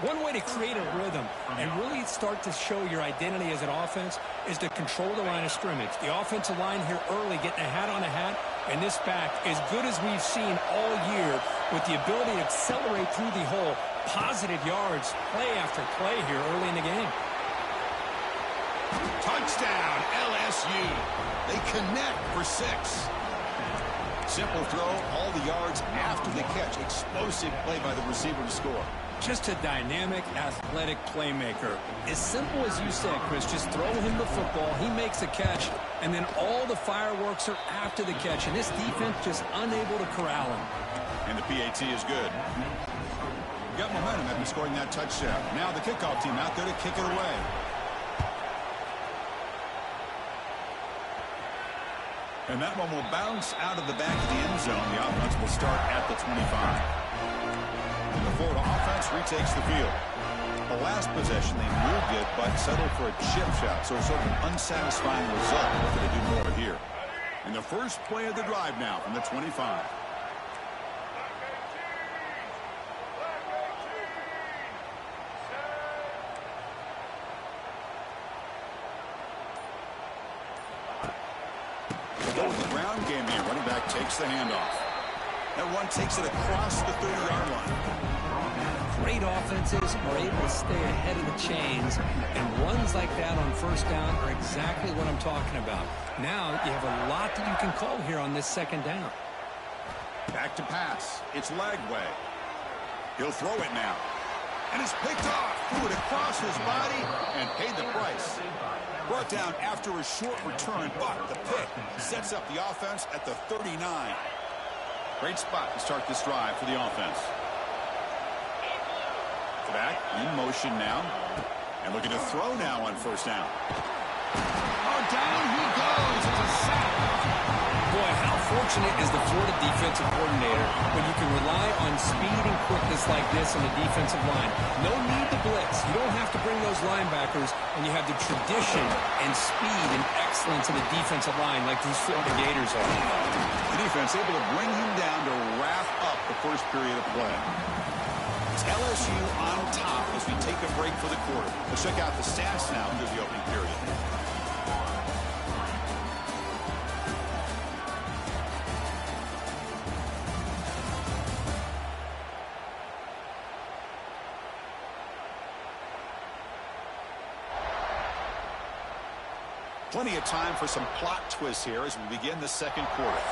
One way to create a rhythm and really start to show your identity as an offense is to control the line of scrimmage. The offensive line here early getting a hat on a hat, and this back as good as we've seen all year with the ability to accelerate through the hole. Positive yards, play after play here early in the game. Touchdown, LSU. They connect for 6. Simple throw, all the yards after the catch. Explosive play by the receiver to score. Just a dynamic, athletic playmaker. As simple as you said, Chris, just throw him the football, he makes a catch, and then all the fireworks are after the catch. And this defense just unable to corral him. And the PAT is good. We got momentum after scoring that touchdown. Now the kickoff team out there to kick it away. And that one will bounce out of the back of the end zone. The offense will start at the 25. And the Florida offense retakes the field. The last possession, they moved it, but settled for a chip shot. So sort of an unsatisfying result. We're going to do more here. And the first play of the drive now from the 25. Go with the ground game here. Running back takes the handoff. That one takes it across the 30-yard line. Great offenses are able to stay ahead of the chains, and runs like that on first down are exactly what I'm talking about. Now you have a lot that you can call here on this second down. Back to pass. It's Lagway. He'll throw it now. And it's picked off. Threw it across his body and paid the price. Brought down after a short return, but the pick sets up the offense at the 39. Great spot to start this drive for the offense. Back in motion now. And looking to throw now on first down. Oh, down he goes. It's a sack. Boy, how fortunate is the Florida defensive coordinator when you can rely on speed and quickness like this on the defensive line. No need to blitz. You don't have to bring those linebackers, and you have the tradition and speed and excellence in the defensive line like these Florida Gators are. The defense able to bring him down to wrap up the first period of play. It's LSU on top as we take a break for the quarter. Let's check out the stats now under the opening period. Plenty of time for some plot twists here as we begin the second quarter.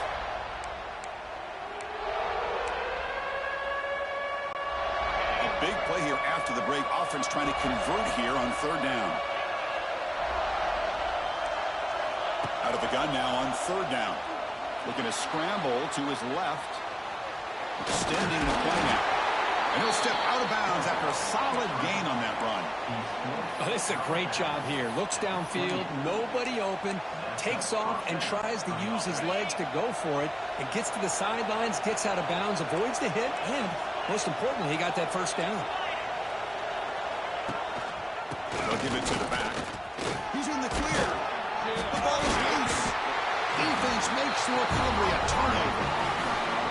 Big play here after the break. Offense trying to convert here on third down. Out of the gun now on third down. Looking to scramble to his left. Extending the play now. And he'll step out of bounds after a solid gain on that run. Oh, this is a great job here. Looks downfield, nobody open, takes off and tries to use his legs to go for it. And gets to the sidelines, gets out of bounds, avoids the hit, and most importantly, he got that first down. They'll give it to the back. He's in the clear. The ball is loose. Defense makes the recovery a turnover.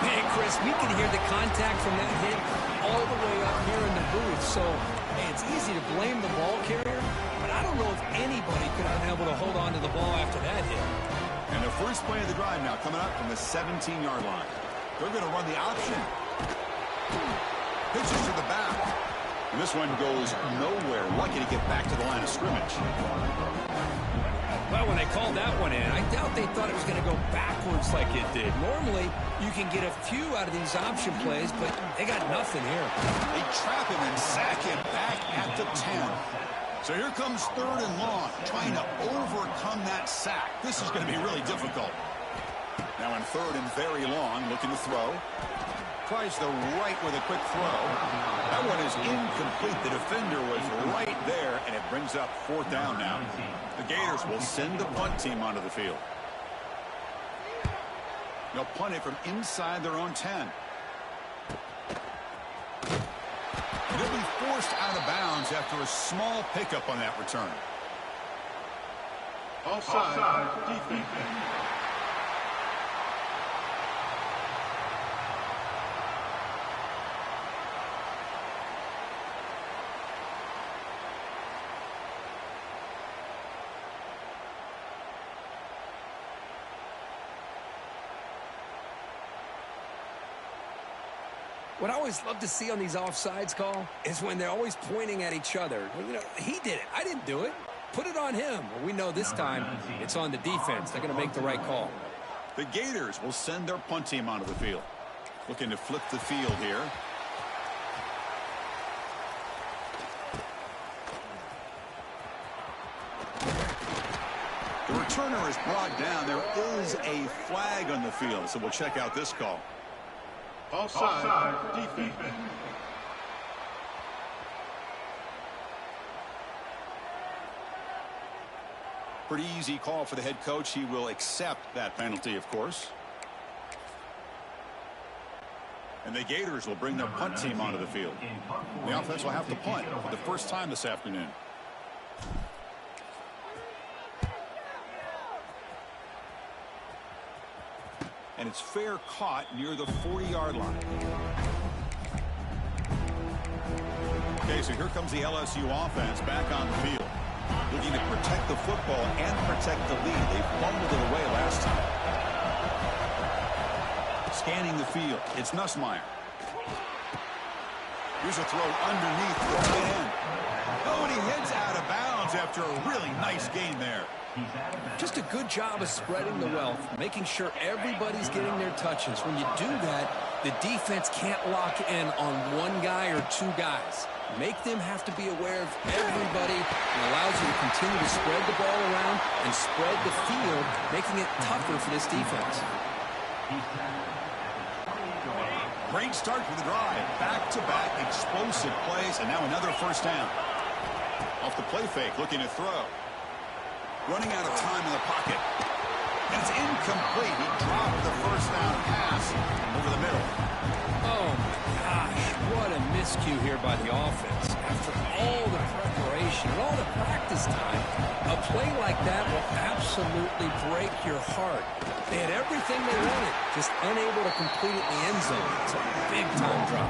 Man, Chris, we can hear the contact from that hit all the way up here in the booth. So, hey, it's easy to blame the ball carrier, but I don't know if anybody could have been able to hold on to the ball after that hit. And the first play of the drive now coming up from the 17-yard line. They're going to run the option. Pitches to the back. And this one goes nowhere. Lucky to get back to the line of scrimmage. Well, when they called that one in, I doubt they thought it was going to go backwards like it did. Normally, you can get a few out of these option plays, but they got nothing here. They trap him and sack him back at the 10. So here comes 3rd and long, trying to overcome that sack. This is going to be really difficult. Now in 3rd and very long, looking to throw. Tries the right with a quick throw. That one is incomplete. The defender was right there, and it brings up 4th down now. The Gators will send the punt team onto the field. They'll punt it from inside their own 10. And they'll be forced out of bounds after a small pickup on that return. Offside, defense. What I always love to see on these offsides call is when they're always pointing at each other. Well, you know, he did it. I didn't do it. Put it on him. Well, we know this time it's on the defense. They're going to make the right call. The Gators will send their punt team onto the field. Looking to flip the field here. The returner is brought down. There is a flag on the field, so we'll check out this call. Offside, defense. Pretty easy call for the head coach. He will accept that penalty, of course. And the Gators will bring their punt team onto the field. The offense will have to punt for the first time this afternoon. And it's fair caught near the 40-yard line. Okay, so here comes the LSU offense back on the field. Looking to protect the football and protect the lead. They fumbled it away last time. Scanning the field. It's Nussmeier. Here's a throw underneath the tight end. Oh, and he heads out of bounds after a really nice gain there. Just a good job of spreading the wealth, making sure everybody's getting their touches. When you do that, the defense can't lock in on one guy or two guys. Make them have to be aware of everybody and allows you to continue to spread the ball around and spread the field, making it tougher for this defense. Great start for the drive. Back-to-back explosive plays, and now another first down. Off the play fake, looking to throw. Running out of time in the pocket. And it's incomplete. He dropped the first down pass over the middle. Oh, my gosh. What a miscue here by the offense. After all the preparation and all the practice time, a play like that will absolutely break your heart. They had everything they wanted, just unable to complete it in the end zone. It's a big-time drop.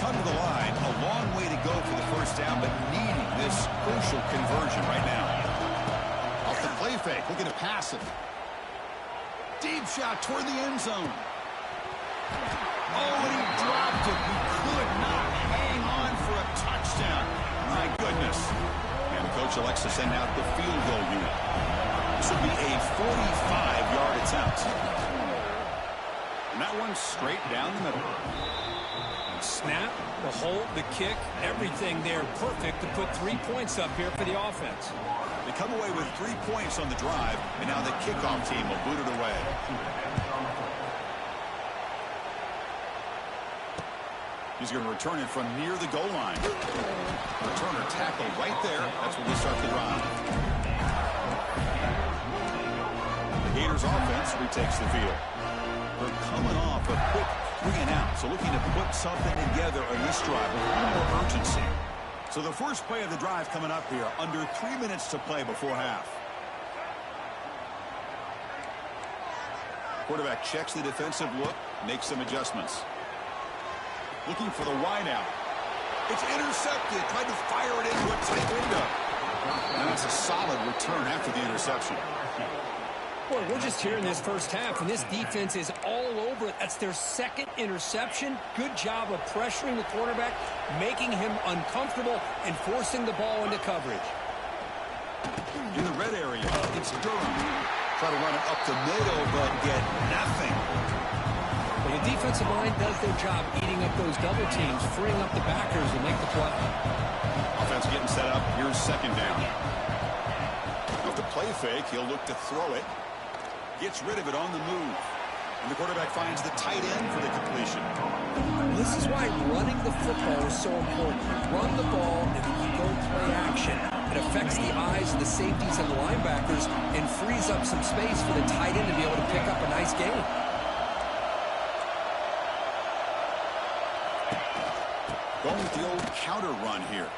Come to the line, a long way to go for the first down, but needing this crucial conversion right now. Off the play fake, looking to pass it. Deep shot toward the end zone. Oh, and he dropped it. He could not hang on for a touchdown. My goodness. And the coach elects to send out the field goal unit. This will be a 45-yard attempt. And that one straight down the middle. Snap, the hold, the kick, everything there perfect to put 3 points up here for the offense. They come away with 3 points on the drive, and now the kickoff team will boot it away. He's going to return it from near the goal line. Returner tackle right there. That's where we start the drive. The Gators offense retakes the field. They're coming off a quick 3 and out, so looking to put something together on this drive with a little more urgency. So the first play of the drive coming up here, under 3 minutes to play before half. Quarterback checks the defensive look, makes some adjustments. Looking for the wide out. It's intercepted. Tried to fire it into a tight window. And that's a solid return after the interception. Boy, we're just here in this first half, and this defense is all over it. That's their second interception. Good job of pressuring the quarterback, making him uncomfortable, and forcing the ball into coverage. In the red area, it's Durham. Try to run it up the middle, but get nothing. Well, the defensive line does their job eating up those double teams, freeing up the backers to make the play. Offense getting set up. Here's second down. Off the play fake, he'll look to throw it. Gets rid of it on the move. And the quarterback finds the tight end for the completion. This is why running the football is so important. Run the ball and then you go play action. It affects the eyes of the safeties and the linebackers and frees up some space for the tight end to be able to pick up a nice gain. Going with the old counter run here.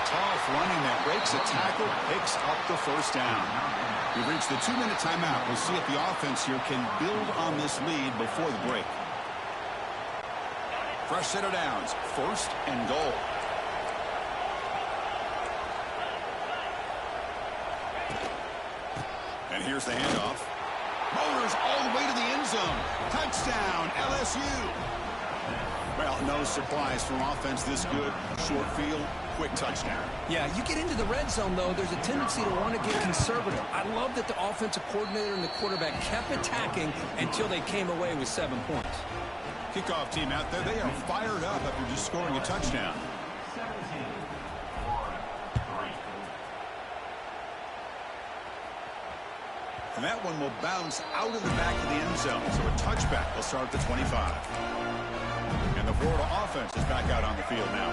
Tough running that breaks a tackle, picks up the first down. We've reached the 2-minute timeout. We'll see if the offense here can build on this lead before the break. Fresh set of downs, 1st and goal. And here's the handoff. Motors all the way to the end zone. Touchdown, LSU. Well, no surprise from offense this good. Short field, quick touchdown. Yeah, you get into the red zone, though, there's a tendency to want to get conservative. I love that the offensive coordinator and the quarterback kept attacking until they came away with 7 points. Kickoff team out there, they are fired up after just scoring a touchdown. And that one will bounce out of the back of the end zone. So a touchback will start at the 25. And the Florida offense is back out on the field now.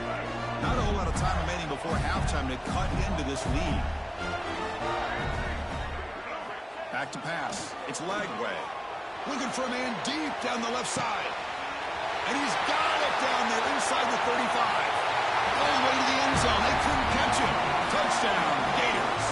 Not a whole lot of time remaining before halftime to cut into this lead. Back to pass. It's Lagway. Looking for a man deep down the left side. And he's got it down there inside the 35. All the way to the end zone. They couldn't catch him. Touchdown, Gators.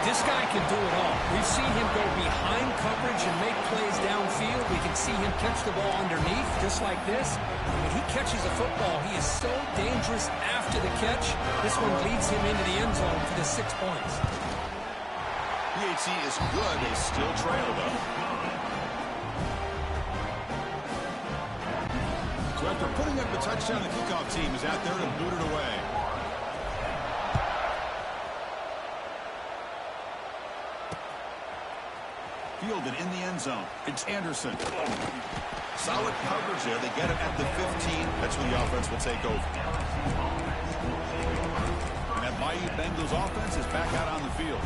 This guy can do it all. We've seen him go behind coverage and make plays downfield. We can see him catch the ball underneath, just like this. When he catches a football, he is so dangerous after the catch. This one leads him into the end zone for the 6 points. PHC is good. They still trail, though. So after putting up the touchdown, the kickoff team is out there to boot it away. Fielded in the end zone. It's Anderson. Solid coverage there. They get it at the 15. That's where the offense will take over. And that Bayou Bengals offense is back out on the field.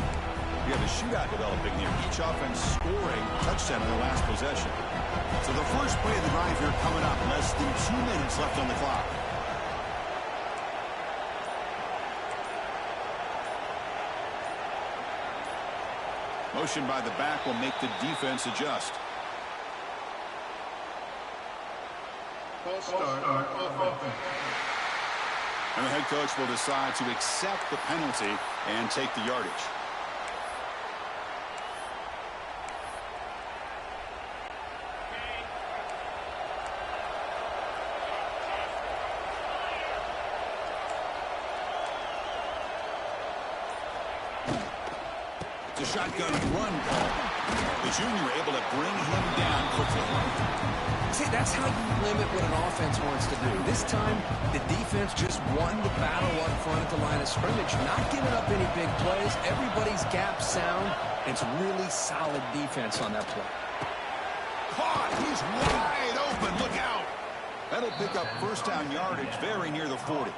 We have a shootout developing here. Each offense scoring a touchdown in their last possession. So the first play of the drive here coming up. Less than 2 minutes left on the clock. Motion by the back will make the defense adjust. False start on offense. And the head coach will decide to accept the penalty and take the yardage. The shotgun run call. The junior able to bring him down quickly. See, that's how you limit what an offense wants to do. This time, the defense just won the battle up front at the line of scrimmage, not giving up any big plays. Everybody's gap sound. It's really solid defense on that play. Caught. He's wide open. Look out. That'll pick up first down yardage very near the 40.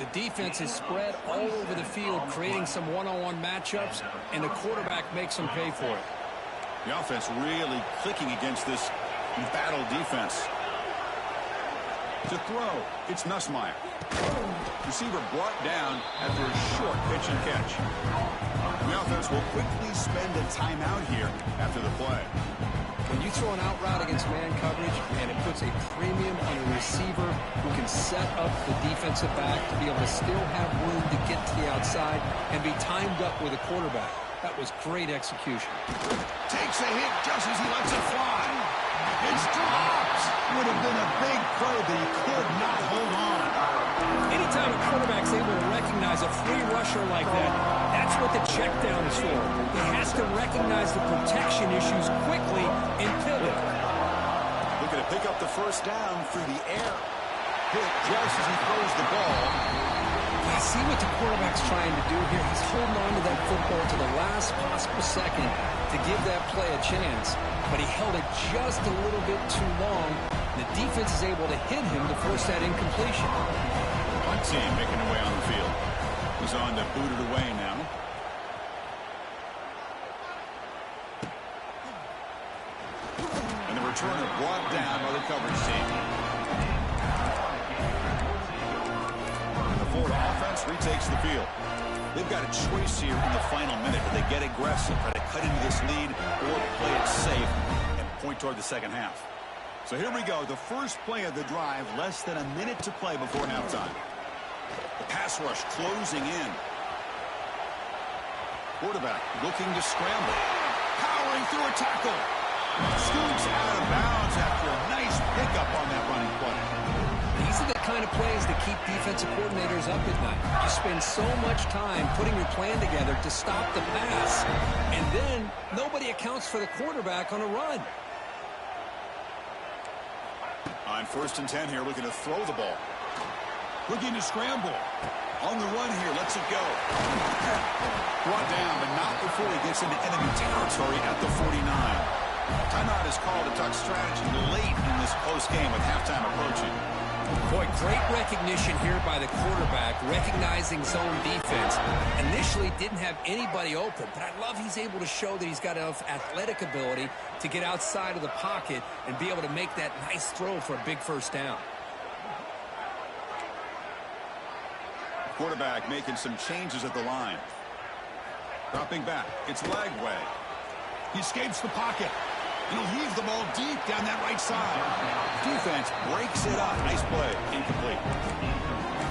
The defense is spread all over the field, creating some one-on-one matchups, and the quarterback makes them pay for it. The offense really clicking against this battle defense. To throw, it's Nussmeier. Receiver brought down after a short pitch and catch. The offense will quickly spend a timeout here after the play. When you throw an out route against man coverage, and it puts a premium on a receiver who can set up the defensive back to be able to still have room to get to the outside and be timed up with a quarterback. That was great execution. Takes a hit just as he lets it fly. It's dropped. Would have been a big play, but he could not hold on. Anytime a quarterback's able to recognize a free rusher like that, that's what the check down is for. He has to recognize the protection issues quickly and pivot. Looking to pick up the first down through the air. Hit just as he throws the ball. I see what the quarterback's trying to do here. He's holding on to that football to the last possible second to give that play a chance, but he held it just a little bit too long. The defense is able to hit him to force that incompletion. Punt team making their way on the field. He's on to boot it away now. And the returner brought down by the coverage team. The Florida offense retakes the field. They've got a choice here in the final minute. Do they get aggressive, try to cut into this lead, or play it safe and point toward the second half? So here we go, the first play of the drive, less than a minute to play before halftime. The pass rush closing in. Quarterback looking to scramble. Powering through a tackle. Scoops out of bounds after a nice pickup on that running play. These are the kind of plays that keep defensive coordinators up at night. You spend so much time putting your plan together to stop the pass, and then nobody accounts for the quarterback on a run. On 1st and 10 here, looking to throw the ball. Looking to scramble. On the run here, lets it go. Brought down, but not before he gets into enemy territory at the 49. Timeout is called to talk strategy late in this close game with halftime approaching. Boy, great recognition here by the quarterback, recognizing zone defense. Initially didn't have anybody open, but I love he's able to show that he's got enough athletic ability to get outside of the pocket and be able to make that nice throw for a big first down. Quarterback making some changes at the line. Dropping back, it's Lagway. He escapes the pocket. And he'll heave the ball deep down that right side. Defense breaks it up. Nice play. Incomplete.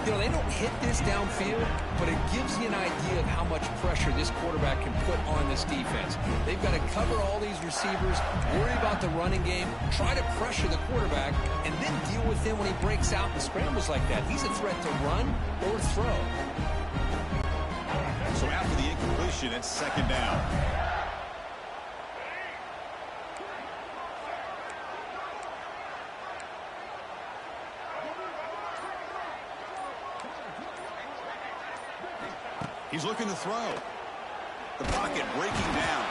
You know, they don't hit this downfield, but it gives you an idea of how much pressure this quarterback can put on this defense. They've got to cover all these receivers, worry about the running game, try to pressure the quarterback, and then deal with him when he breaks out and scrambles like that. He's a threat to run or throw. So after the incompletion, it's 2nd down. He's looking to throw. The pocket breaking down.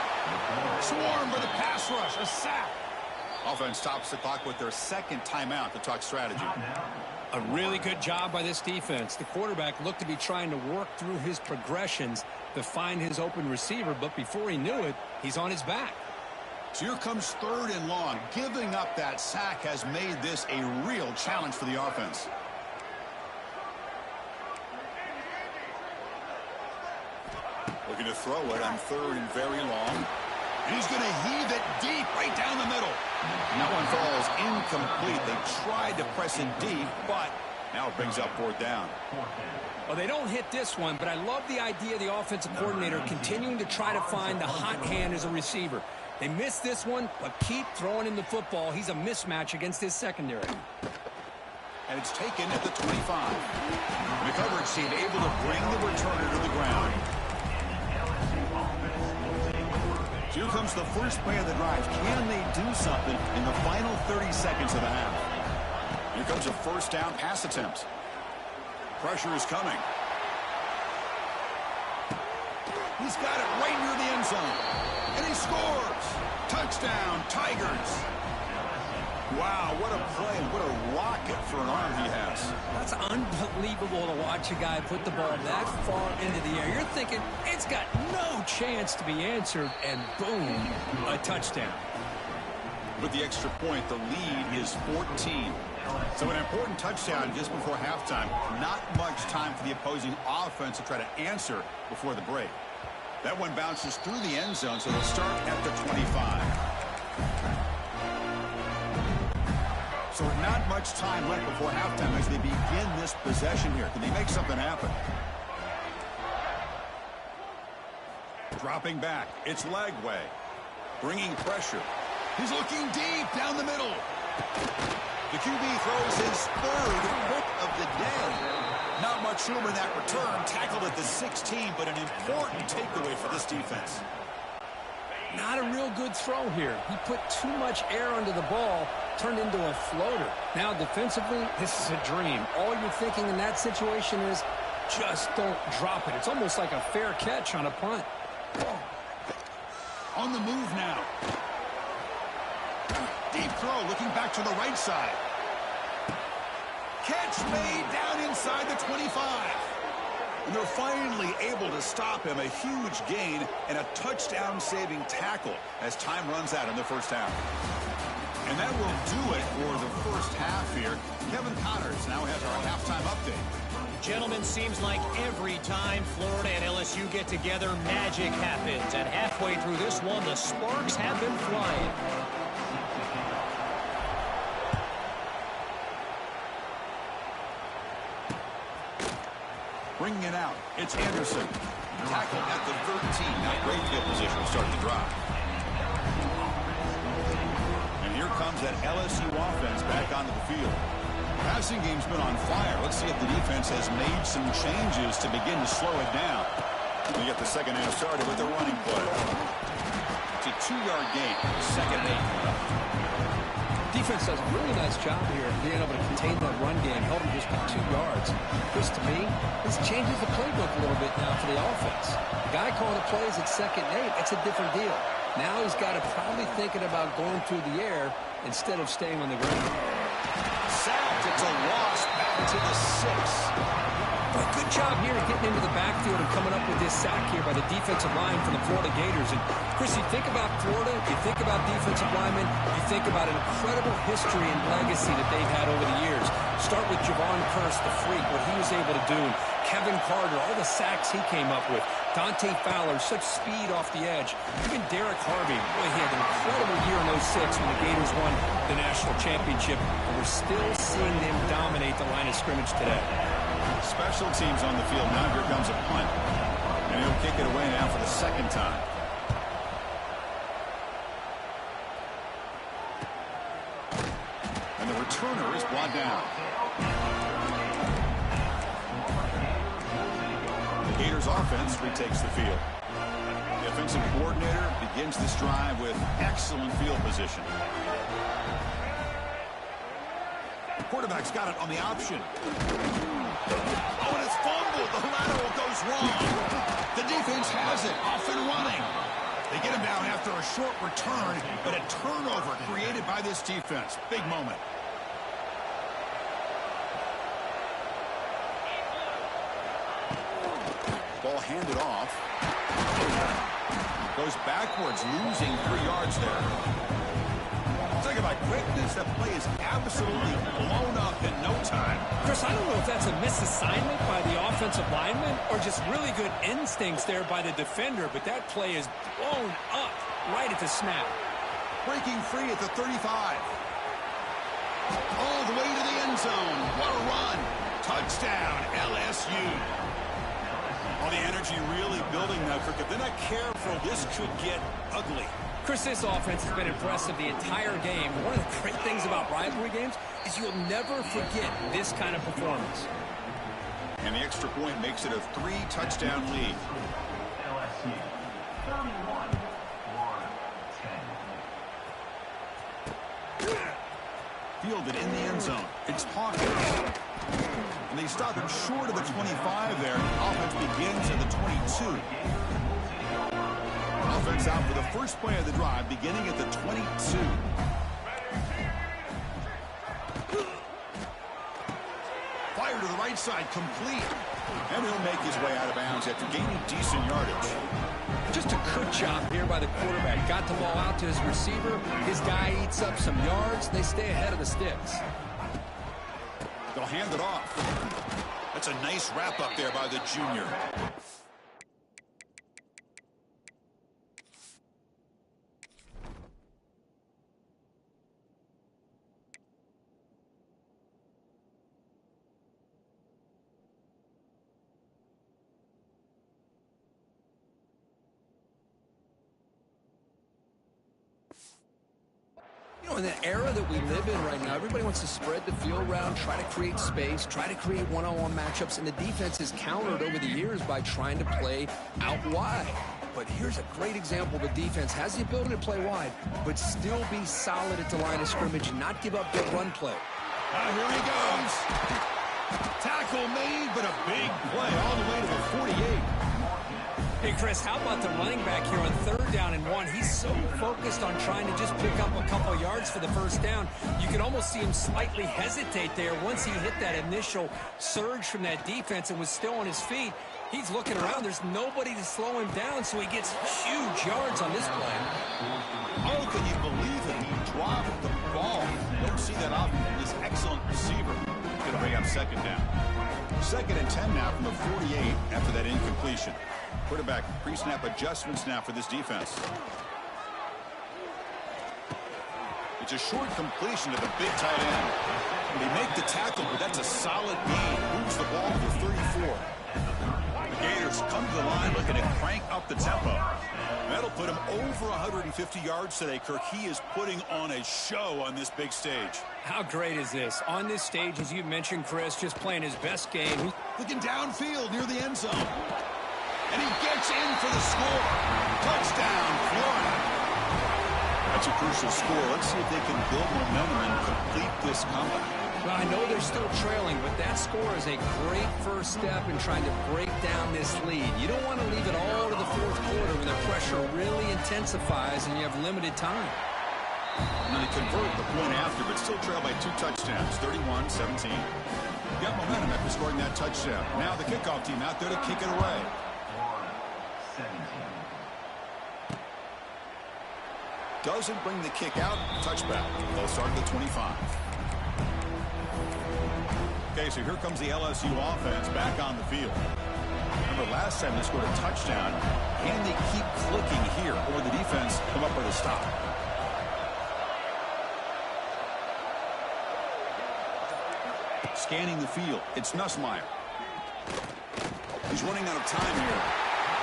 Swarm for the pass rush. A sack. Offense stops the clock with their 2nd timeout to talk strategy. A really good job by this defense. The quarterback looked to be trying to work through his progressions to find his open receiver, but before he knew it, he's on his back. So here comes 3rd and long. Giving up that sack has made this a real challenge for the offense. Looking to throw it on 3rd and very long. And he's going to heave it deep right down the middle. And that one falls incomplete. They tried to press it deep, but now it brings up 4th down. Well, they don't hit this one, but I love the idea of the offensive coordinator continuing to try to find the hot hand as a receiver. They missed this one, but keep throwing him the football. He's a mismatch against his secondary. And it's taken at the 25. The coverage team able to bring the returner to the ground. Here comes the first play of the drive. Can they do something in the final 30 seconds of the half? Here comes a 1st down pass attempt. Pressure is coming. He's got it right near the end zone. And he scores. Touchdown, Tigers. Wow, what a play and what a rocket for an arm he has. That's unbelievable to watch a guy put the ball that far into the air. You're thinking it's got no chance to be answered, and boom, a touchdown. With the extra point, the lead is 14. So an important touchdown just before halftime. Not much time for the opposing offense to try to answer before the break. That one bounces through the end zone, so they'll start at the 25. So not much time left before halftime as they begin this possession here. Can they make something happen? Dropping back. It's Lagway. Bringing pressure. He's looking deep down the middle. The QB throws his third hook of the day. Not much room in that return. Tackled at the 16, but an important takeaway for this defense. Not a real good throw here. He put too much air under the ball, turned into a floater. Now defensively, this is a dream. All you're thinking in that situation is just don't drop it. It's almost like a fair catch on a punt. On the move now. Deep throw, looking back to the right side. Catch made down inside the 25. And they're finally able to stop him. A huge gain and a touchdown-saving tackle as time runs out in the first half. And that will do it for the first half here. Kevin Connors now has our halftime update. Gentlemen, seems like every time Florida and LSU get together, magic happens. And halfway through this one, the sparks have been flying. Bringing it out, it's Anderson. Tackled at the 13. Now great field position to start the drive. And here comes that LSU offense back onto the field. Passing game's been on fire. Let's see if the defense has made some changes to begin to slow it down. We get the second half started with a running play. It's a 2-yard gain. Second and 8. Defense does a really nice job here of being able to contain that run game, held him just by 2 yards. Chris, to me, this changes the playbook a little bit now for the offense. The guy calling the plays at second and 8, it's a different deal. Now he's got to probably thinking about going through the air instead of staying on the ground. Sacked, it's a loss back to the 6. But good job here getting into the backfield and coming up with this sack here by the defensive line from the Florida Gators. And, Chris, you think about Florida, you think about defensive linemen, you think about an incredible history and legacy that they've had over the years. Start with Javon Kearse, the freak, what he was able to do. And Kevin Carter, all the sacks he came up with. Dante Fowler, such speed off the edge. Even Derek Harvey, boy, he had an incredible year in 06 when the Gators won the national championship. And we're still seeing them dominate the line of scrimmage today. Special teams on the field. Now here comes a punt. And he'll kick it away now for the second time. And the returner is brought down. The Gators offense retakes the field. The offensive coordinator begins this drive with excellent field position. The quarterback's got it on the option. Oh, and it's fumbled. The lateral goes wrong. The defense has it. Off and running. They get him down after a short return, but a turnover created by this defense. Big moment. Ball handed off. Goes backwards, losing 3 yards there. Talk about quickness. That play is absolutely blown up in no time. Chris, I don't know if that's a misassignment by the offensive lineman or just really good instincts there by the defender, but that play is blown up right at the snap. Breaking free at the 35. All the way to the end zone. What a run. Touchdown, LSU. All the energy really building now, Kirk. If they're not careful, this could get ugly. Chris, this offense has been impressive the entire game. One of the great things about rivalry games is you'll never forget this kind of performance. And the extra point makes it a 3-touchdown lead. LSU, 31-10. Fielded in the end zone. It's Hawkins. And they stop it short of the 25 there. Offense begins at the 22. Offense out for the first play of the drive, beginning at the 22. right side, complete. And he'll make his way out of bounds after gaining decent yardage. Just a good job here by the quarterback. Got the ball out to his receiver. His guy eats up some yards. They stay ahead of the sticks. They'll hand it off. That's a nice wrap up there by the junior. In the era that we live in right now, everybody wants to spread the field around, try to create space, try to create one-on-one matchups, and the defense has countered over the years by trying to play out wide. But here's a great example of a defense has the ability to play wide, but still be solid at the line of scrimmage and not give up big run play. Here he goes. Tackle made, but a big play all the way to the 48. Hey, Chris, how about the running back here on 3rd down and 1? He's so focused on trying to just pick up a couple yards for the first down. You can almost see him slightly hesitate there once he hit that initial surge from that defense and was still on his feet. He's looking around. There's nobody to slow him down, so he gets huge yards on this play. Oh, can you believe it? He dropped the ball. Don't see that often from this excellent receiver. Going to bring up 2nd down. 2nd and 10 now from the 48 after that incompletion. Quarterback pre-snap adjustments now for this defense. It's a short completion to the big tight end. They make the tackle, but that's a solid gain. Moves the ball to the 34. The Gators come to the line looking to crank up the tempo. That'll put him over 150 yards today, Kirk. He is putting on a show on this big stage. How great is this? On this stage, as you mentioned, Chris, just playing his best game. Looking downfield near the end zone. And he gets in for the score. Touchdown, Florida. That's a crucial score. Let's see if they can build momentum and complete this comeback. Well, I know they're still trailing, but that score is a great first step in trying to break down this lead. You don't want to leave it all to the 4th quarter when the pressure really intensifies and you have limited time. And they convert the point after, but still trail by 2 touchdowns, 31-17. Got momentum after scoring that touchdown. Now the kickoff team out there to kick it away. 17. Doesn't bring the kick out. Touchback. They'll start at the 25. Okay, so here comes the LSU offense back on the field. Remember last time they scored a touchdown. Can they keep clicking here, or will the defense come up with a stop? Scanning the field. It's Nussmeier. He's running out of time here.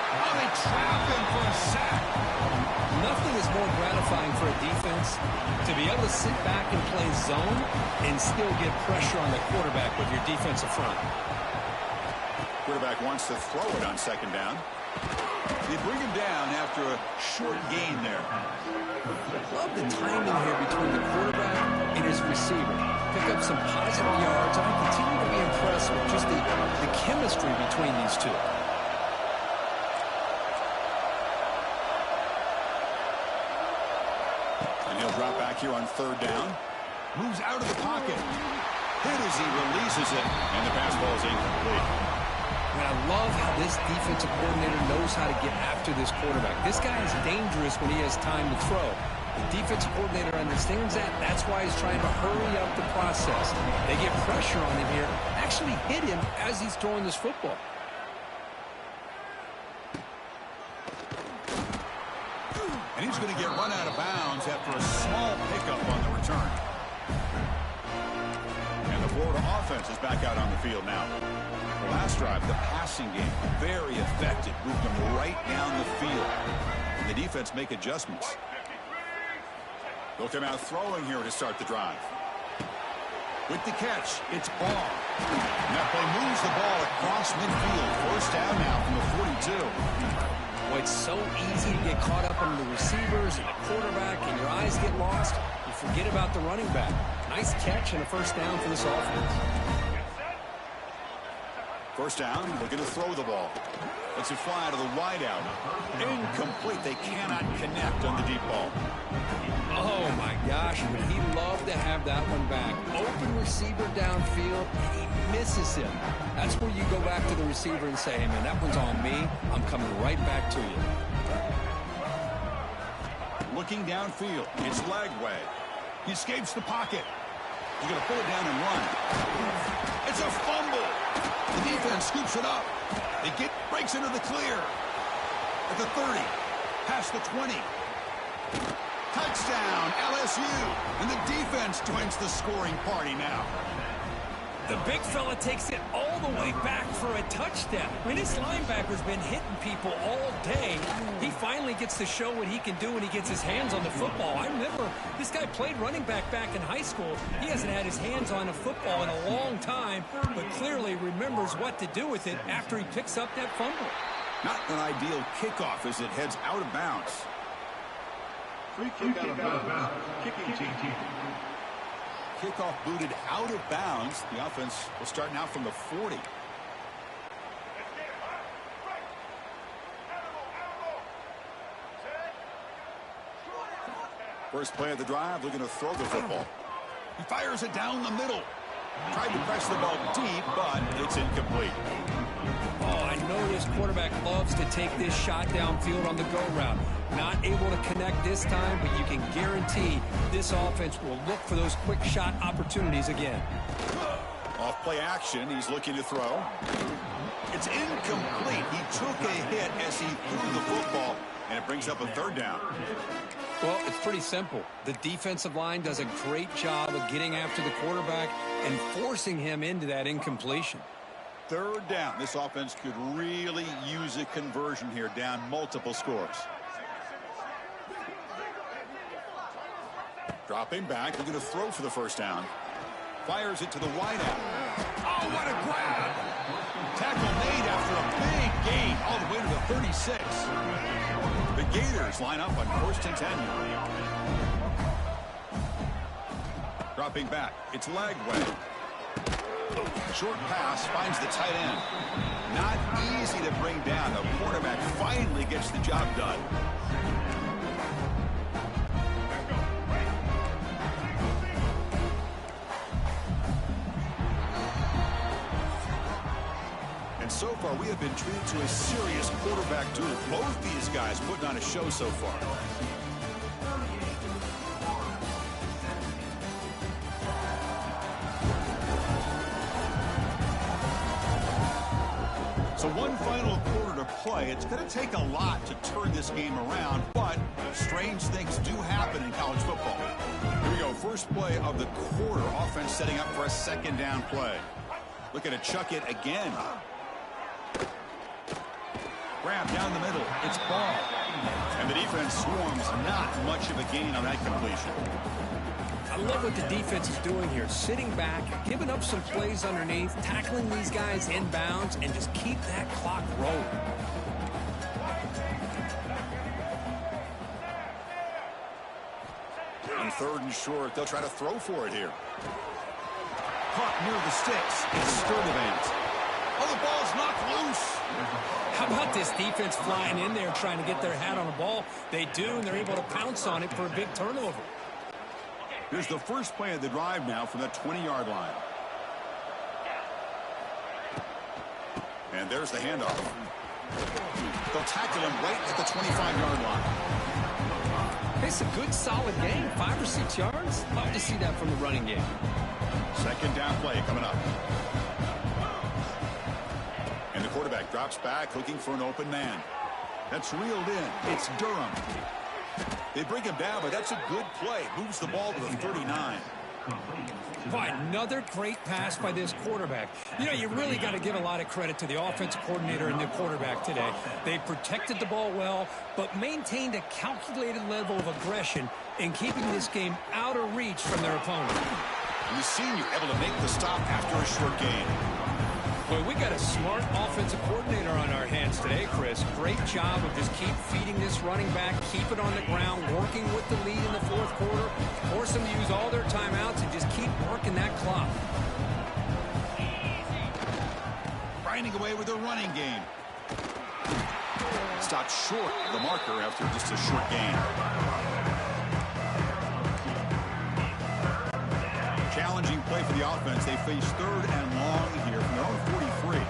Oh, they trap him for a sack. Nothing is more gratifying for a defense to be able to sit back and play zone and still get pressure on the quarterback with your defensive front. Quarterback wants to throw it on 2nd down. They bring him down after a short gain there. Love the timing here between the quarterback and his receiver. Pick up some positive yards. I continue to be impressed with just the chemistry between these two. He'll drop back here on 3rd down. Moves out of the pocket. Hit as he releases it. And the pass ball is incomplete. And I love how this defensive coordinator knows how to get after this quarterback. This guy is dangerous when he has time to throw. The defensive coordinator understands that. That's why he's trying to hurry up the process. They get pressure on him here. Actually hit him as he's throwing this football. And he's going to get run out of bounds after a small pickup on the return. And the Florida offense is back out on the field now. The last drive, the passing game, very effective. Moved them right down the field. And the defense make adjustments. They'll come out throwing here to start the drive. With the catch, it's Barr. And that play moves the ball across midfield. 1st down now from the 42. Well, it's so easy to get caught up on the receivers and the quarterback, and your eyes get lost. You forget about the running back. Nice catch and a 1st down for this offense. 1st down, looking to throw the ball. Lets it fly to the wideout. Incomplete. They cannot connect on the deep ball. Oh, my gosh, would he love to have that one back. Open receiver downfield, and he misses him. That's where you go back to the receiver and say, hey, man, that one's on me. I'm coming right back to you. Looking downfield, it's Lagway. He escapes the pocket. He's going to pull it down and run. It's a fumble. The defense scoops it up. It breaks into the clear. At the 30, past the 20. Touchdown, LSU. And the defense joins the scoring party now. The big fella takes it all the way back for a touchdown. I mean, this linebacker's been hitting people all day. He finally gets to show what he can do when he gets his hands on the football. I remember this guy played running back in high school. He hasn't had his hands on a football in a long time, but clearly remembers what to do with it after he picks up that fumble. Not an ideal kickoff as it heads out of bounds. Free kick out of bounds. Kicking team. Kickoff booted out of bounds. The offense will start now from the 40. First play of the drive, looking to throw the football. He fires it down the middle. Tried to press the ball deep, but it's incomplete. Oh, I know this quarterback loves to take this shot downfield on the go route. Not able to connect this time, but you can guarantee this offense will look for those quick shot opportunities again. Off play action, he's looking to throw. It's incomplete. He took a hit as he threw the football, and it brings up a third down. Well, it's pretty simple. The defensive line does a great job of getting after the quarterback and forcing him into that incompletion. Third down. This offense could really use a conversion here, down multiple scores. Dropping back, looking to throw for the first down. Fires it to the wideout. Oh, what a grab! Tackle made after a big gain all the way to the 36. The Gators line up on 1st and 10. Dropping back, it's Lagway. Short pass finds the tight end. Not easy to bring down. The quarterback finally gets the job done. And so far, we have been treated to a serious quarterback duel. Both these guys putting on a show so far. So one final quarter to play. It's going to take a lot to turn this game around, but strange things do happen in college football. Here we go. First play of the quarter. Offense setting up for a second down play. Looking to chuck it again. Grab down the middle. It's ball. And the defense swarms. Not much of a gain on that completion. I love what the defense is doing here. Sitting back, giving up some plays underneath, tackling these guys in bounds, and just keep that clock rolling. On 3rd and short, they'll try to throw for it here. Caught near the sticks. It's Sturdivant. Oh, the ball's knocked loose. How about this defense flying in there trying to get their hat on the ball? They do, and they're able to pounce on it for a big turnover. Here's the first play of the drive now from the 20-yard line. And there's the handoff. They'll tackle him right at the 25-yard line. It's a good, solid game. 5 or 6 yards. Love to see that from the running game. Second down play coming up. And the quarterback drops back looking for an open man. That's reeled in. It's Durham. They bring him down, but that's a good play. Moves the ball to the 39. Boy, another great pass by this quarterback. You know, you really got to give a lot of credit to the offensive coordinator and the quarterback today. They protected the ball well, but maintained a calculated level of aggression in keeping this game out of reach from their opponent. And the senior able to make the stop after a short gain. Boy, we got a smart offensive coordinator on our hands today, Chris. Great job of just keep feeding this running back, keep it on the ground, working with the lead in the 4th quarter, force them to use all their timeouts and just keep working that clock. Grinding away with their running game. Stopped short of the marker after just a short gain. challenging play for the offense. They face 3rd and long here from their own 43.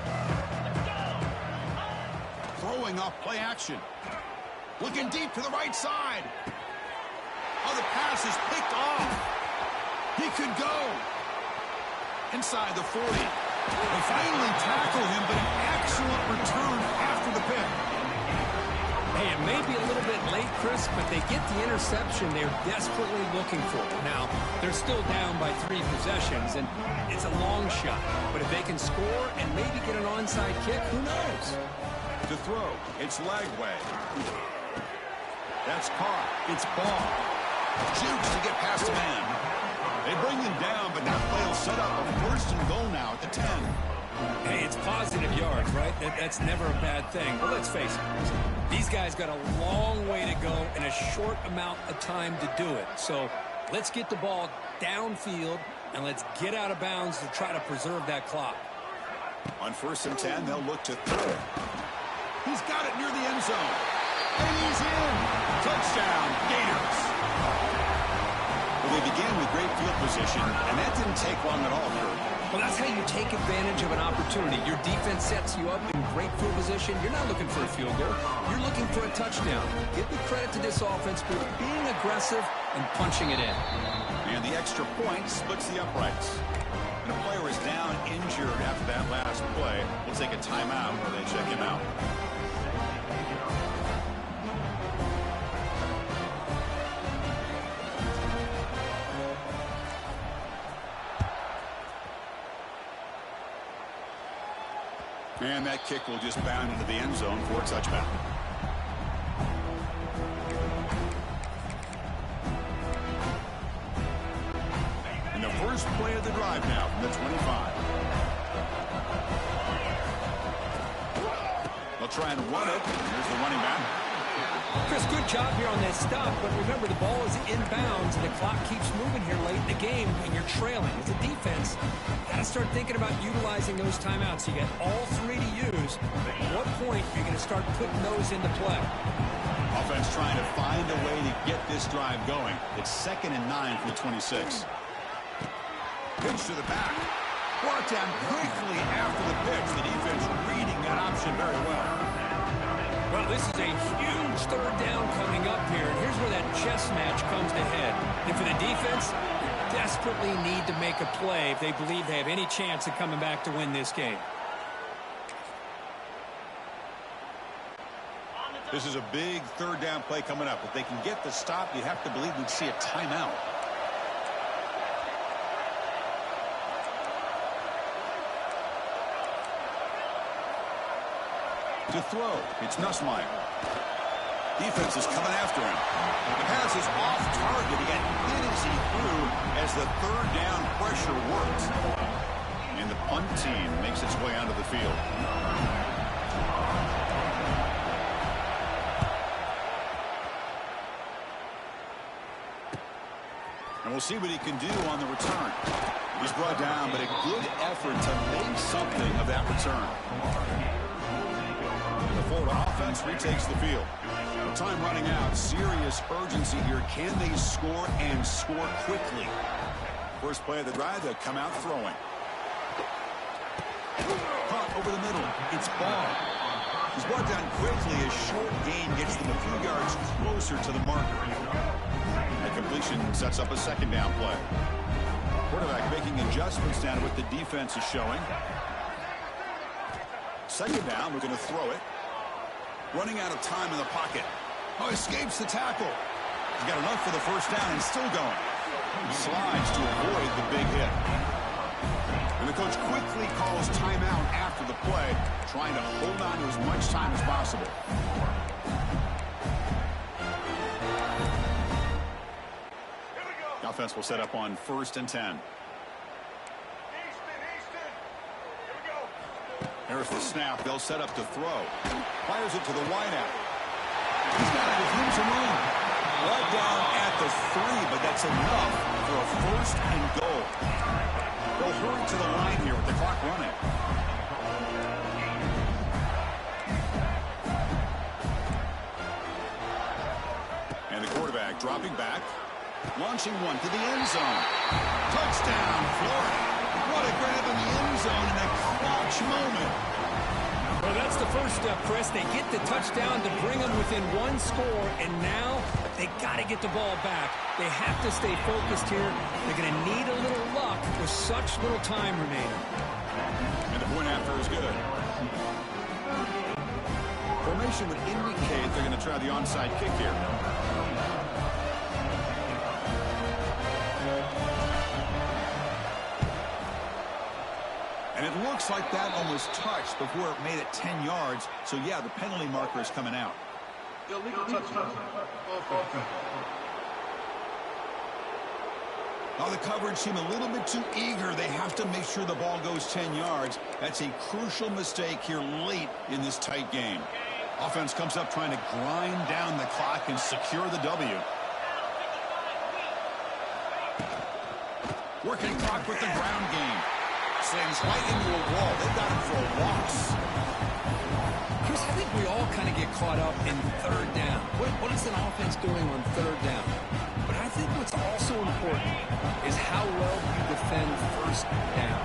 Throwing off play action. Looking deep to the right side. Oh, the pass is picked off. He could go. Inside the 40. They finally tackle him, but an excellent return after the pick. Hey, it may be a little bit late, Chris, but they get the interception they're desperately looking for. Now, they're still down by 3 possessions, and it's a long shot. But if they can score and maybe get an onside kick, who knows? To throw, it's Lagway. That's caught. It's ball. Jukes to get past a man. They bring him down, but that play will set up a 1st and goal now at the 10. Hey, it's positive yards, right? That's never a bad thing. But let's face it, these guys got a long way to go in a short amount of time to do it. So let's get the ball downfield, and let's get out of bounds to try to preserve that clock. On 1st and 10, they'll look to throw. He's got it near the end zone. And he's in. Touchdown, Gators. Well, they began with great field position, and that didn't take long at all, Kurt. Well, that's how you take advantage of an opportunity. Your defense sets you up in great field position. You're not looking for a field goal. You're looking for a touchdown. Give the credit to this offense for being aggressive and punching it in. And the extra point splits the uprights. And a player is down injured after that last play. We'll take a timeout while they check him out. And that kick will just bound into the end zone for a touchback. And the first play of the drive now from the 25. They'll try and run it. Here's the running back. Chris, good job here on that stop, but remember the ball is inbounds and the clock keeps moving here late in the game and you're trailing. As a defense, you got to start thinking about utilizing those timeouts. You got all 3 to use. At what point are you going to start putting those into play? Offense trying to find a way to get this drive going. It's 2nd and 9 from the 26. Pitch to the back. Brought down quickly after the pitch. The defense reading that option very well. Well, this is a huge 3rd down coming up here. And here's where that chess match comes to head. And for the defense, they desperately need to make a play if they believe they have any chance of coming back to win this game. This is a big 3rd down play coming up. If they can get the stop, you have to believe we'd see a timeout. To throw, it's Nussmeier. Defense is coming after him. The pass is off target. He got hit as he threw as the 3rd down pressure works. And the punt team makes its way onto the field. And we'll see what he can do on the return. He's brought down, but a good effort to make something of that return. The Florida offense retakes the field. Time running out. Serious urgency here. Can they score and score quickly? First play of the drive, they'll come out throwing. Caught over the middle. It's Ball. He's brought down quickly. A short gain gets them a few yards closer to the marker. That completion sets up a 2nd down play. Quarterback making adjustments down to what the defense is showing. 2nd down, we're going to throw it. Running out of time in the pocket. Oh, escapes the tackle. He's got enough for the 1st down and still going. He slides to avoid the big hit. And the coach quickly calls timeout after the play, trying to hold on to as much time as possible. The offense will set up on 1st and 10. There's the snap. They'll set up to throw. Fires it to the wideout. He's got it with room to run. Brought down at the 3, but that's enough for a 1st and goal. They'll hurry to the line here with the clock running. And the quarterback dropping back. Launching one to the end zone. Touchdown, Florida. What a grab in the end zone in a clutch moment. Well, that's the first step, Chris. They get the touchdown to bring them within one score, and now they got to get the ball back. They have to stay focused here. They're going to need a little luck with such little time remaining. And the point after is good. Formation would indicate they're going to try the onside kick here. And it looks like that almost touched before it made it 10 yards. So, yeah, the penalty marker is coming out. Illegal touchdown. Offense. Now the coverage seemed a little bit too eager. They have to make sure the ball goes 10 yards. That's a crucial mistake here late in this tight game. Offense comes up trying to grind down the clock and secure the W. Working clock with the ground game. Slings right into a wall. They've got him for a loss. Chris, I think we all kind of get caught up in third down. What is an offense doing on third down? But I think what's also important is how well you defend first down.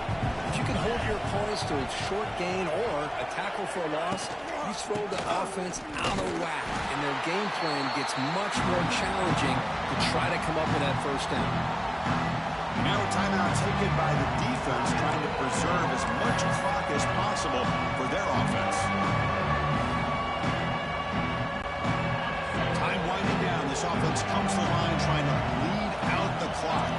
If you can hold your opponents to a short gain or a tackle for a loss, you throw the offense out of whack, and their game plan gets much more challenging to try to come up with that first down. Now a timeout taken by the defense, trying to preserve as much clock as possible for their offense. Time winding down. This offense comes to the line trying to bleed out the clock.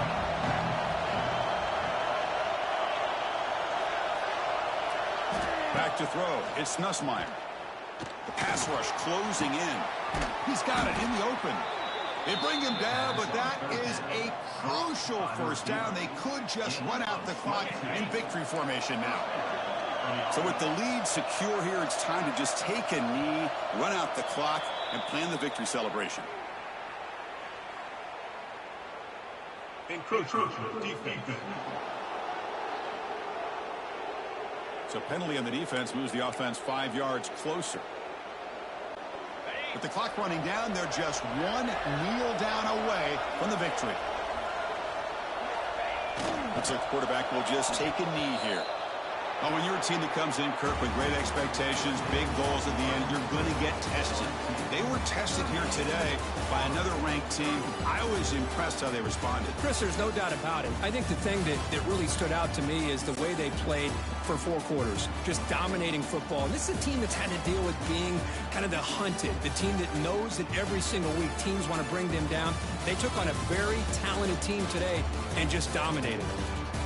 Back to throw. It's Nussmeier. The pass rush closing in. He's got it in the open. They bring him down, but that is a crucial first down. They could just run out the clock in victory formation now. So with the lead secure here, it's time to just take a knee, run out the clock, and plan the victory celebration. Encroachment. Defense. So penalty on the defense moves the offense 5 yards closer. With the clock running down, they're just one kneel down away from the victory. Looks like the quarterback will just take a knee here. Oh, when you're a team that comes in, Kirk, with great expectations, big goals at the end, you're going to get tested. They were tested here today by another ranked team. I was impressed how they responded. Chris, there's no doubt about it. I think the thing that really stood out to me is the way they played for 4 quarters, just dominating football. And this is a team that's had to deal with being kind of the hunted, the team that knows that every single week teams want to bring them down. They took on a very talented team today and just dominated.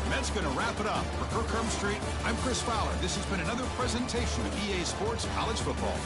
And that's going to wrap it up. For Kirk Street, I'm Chris Fowler. This has been another presentation of EA Sports College Football.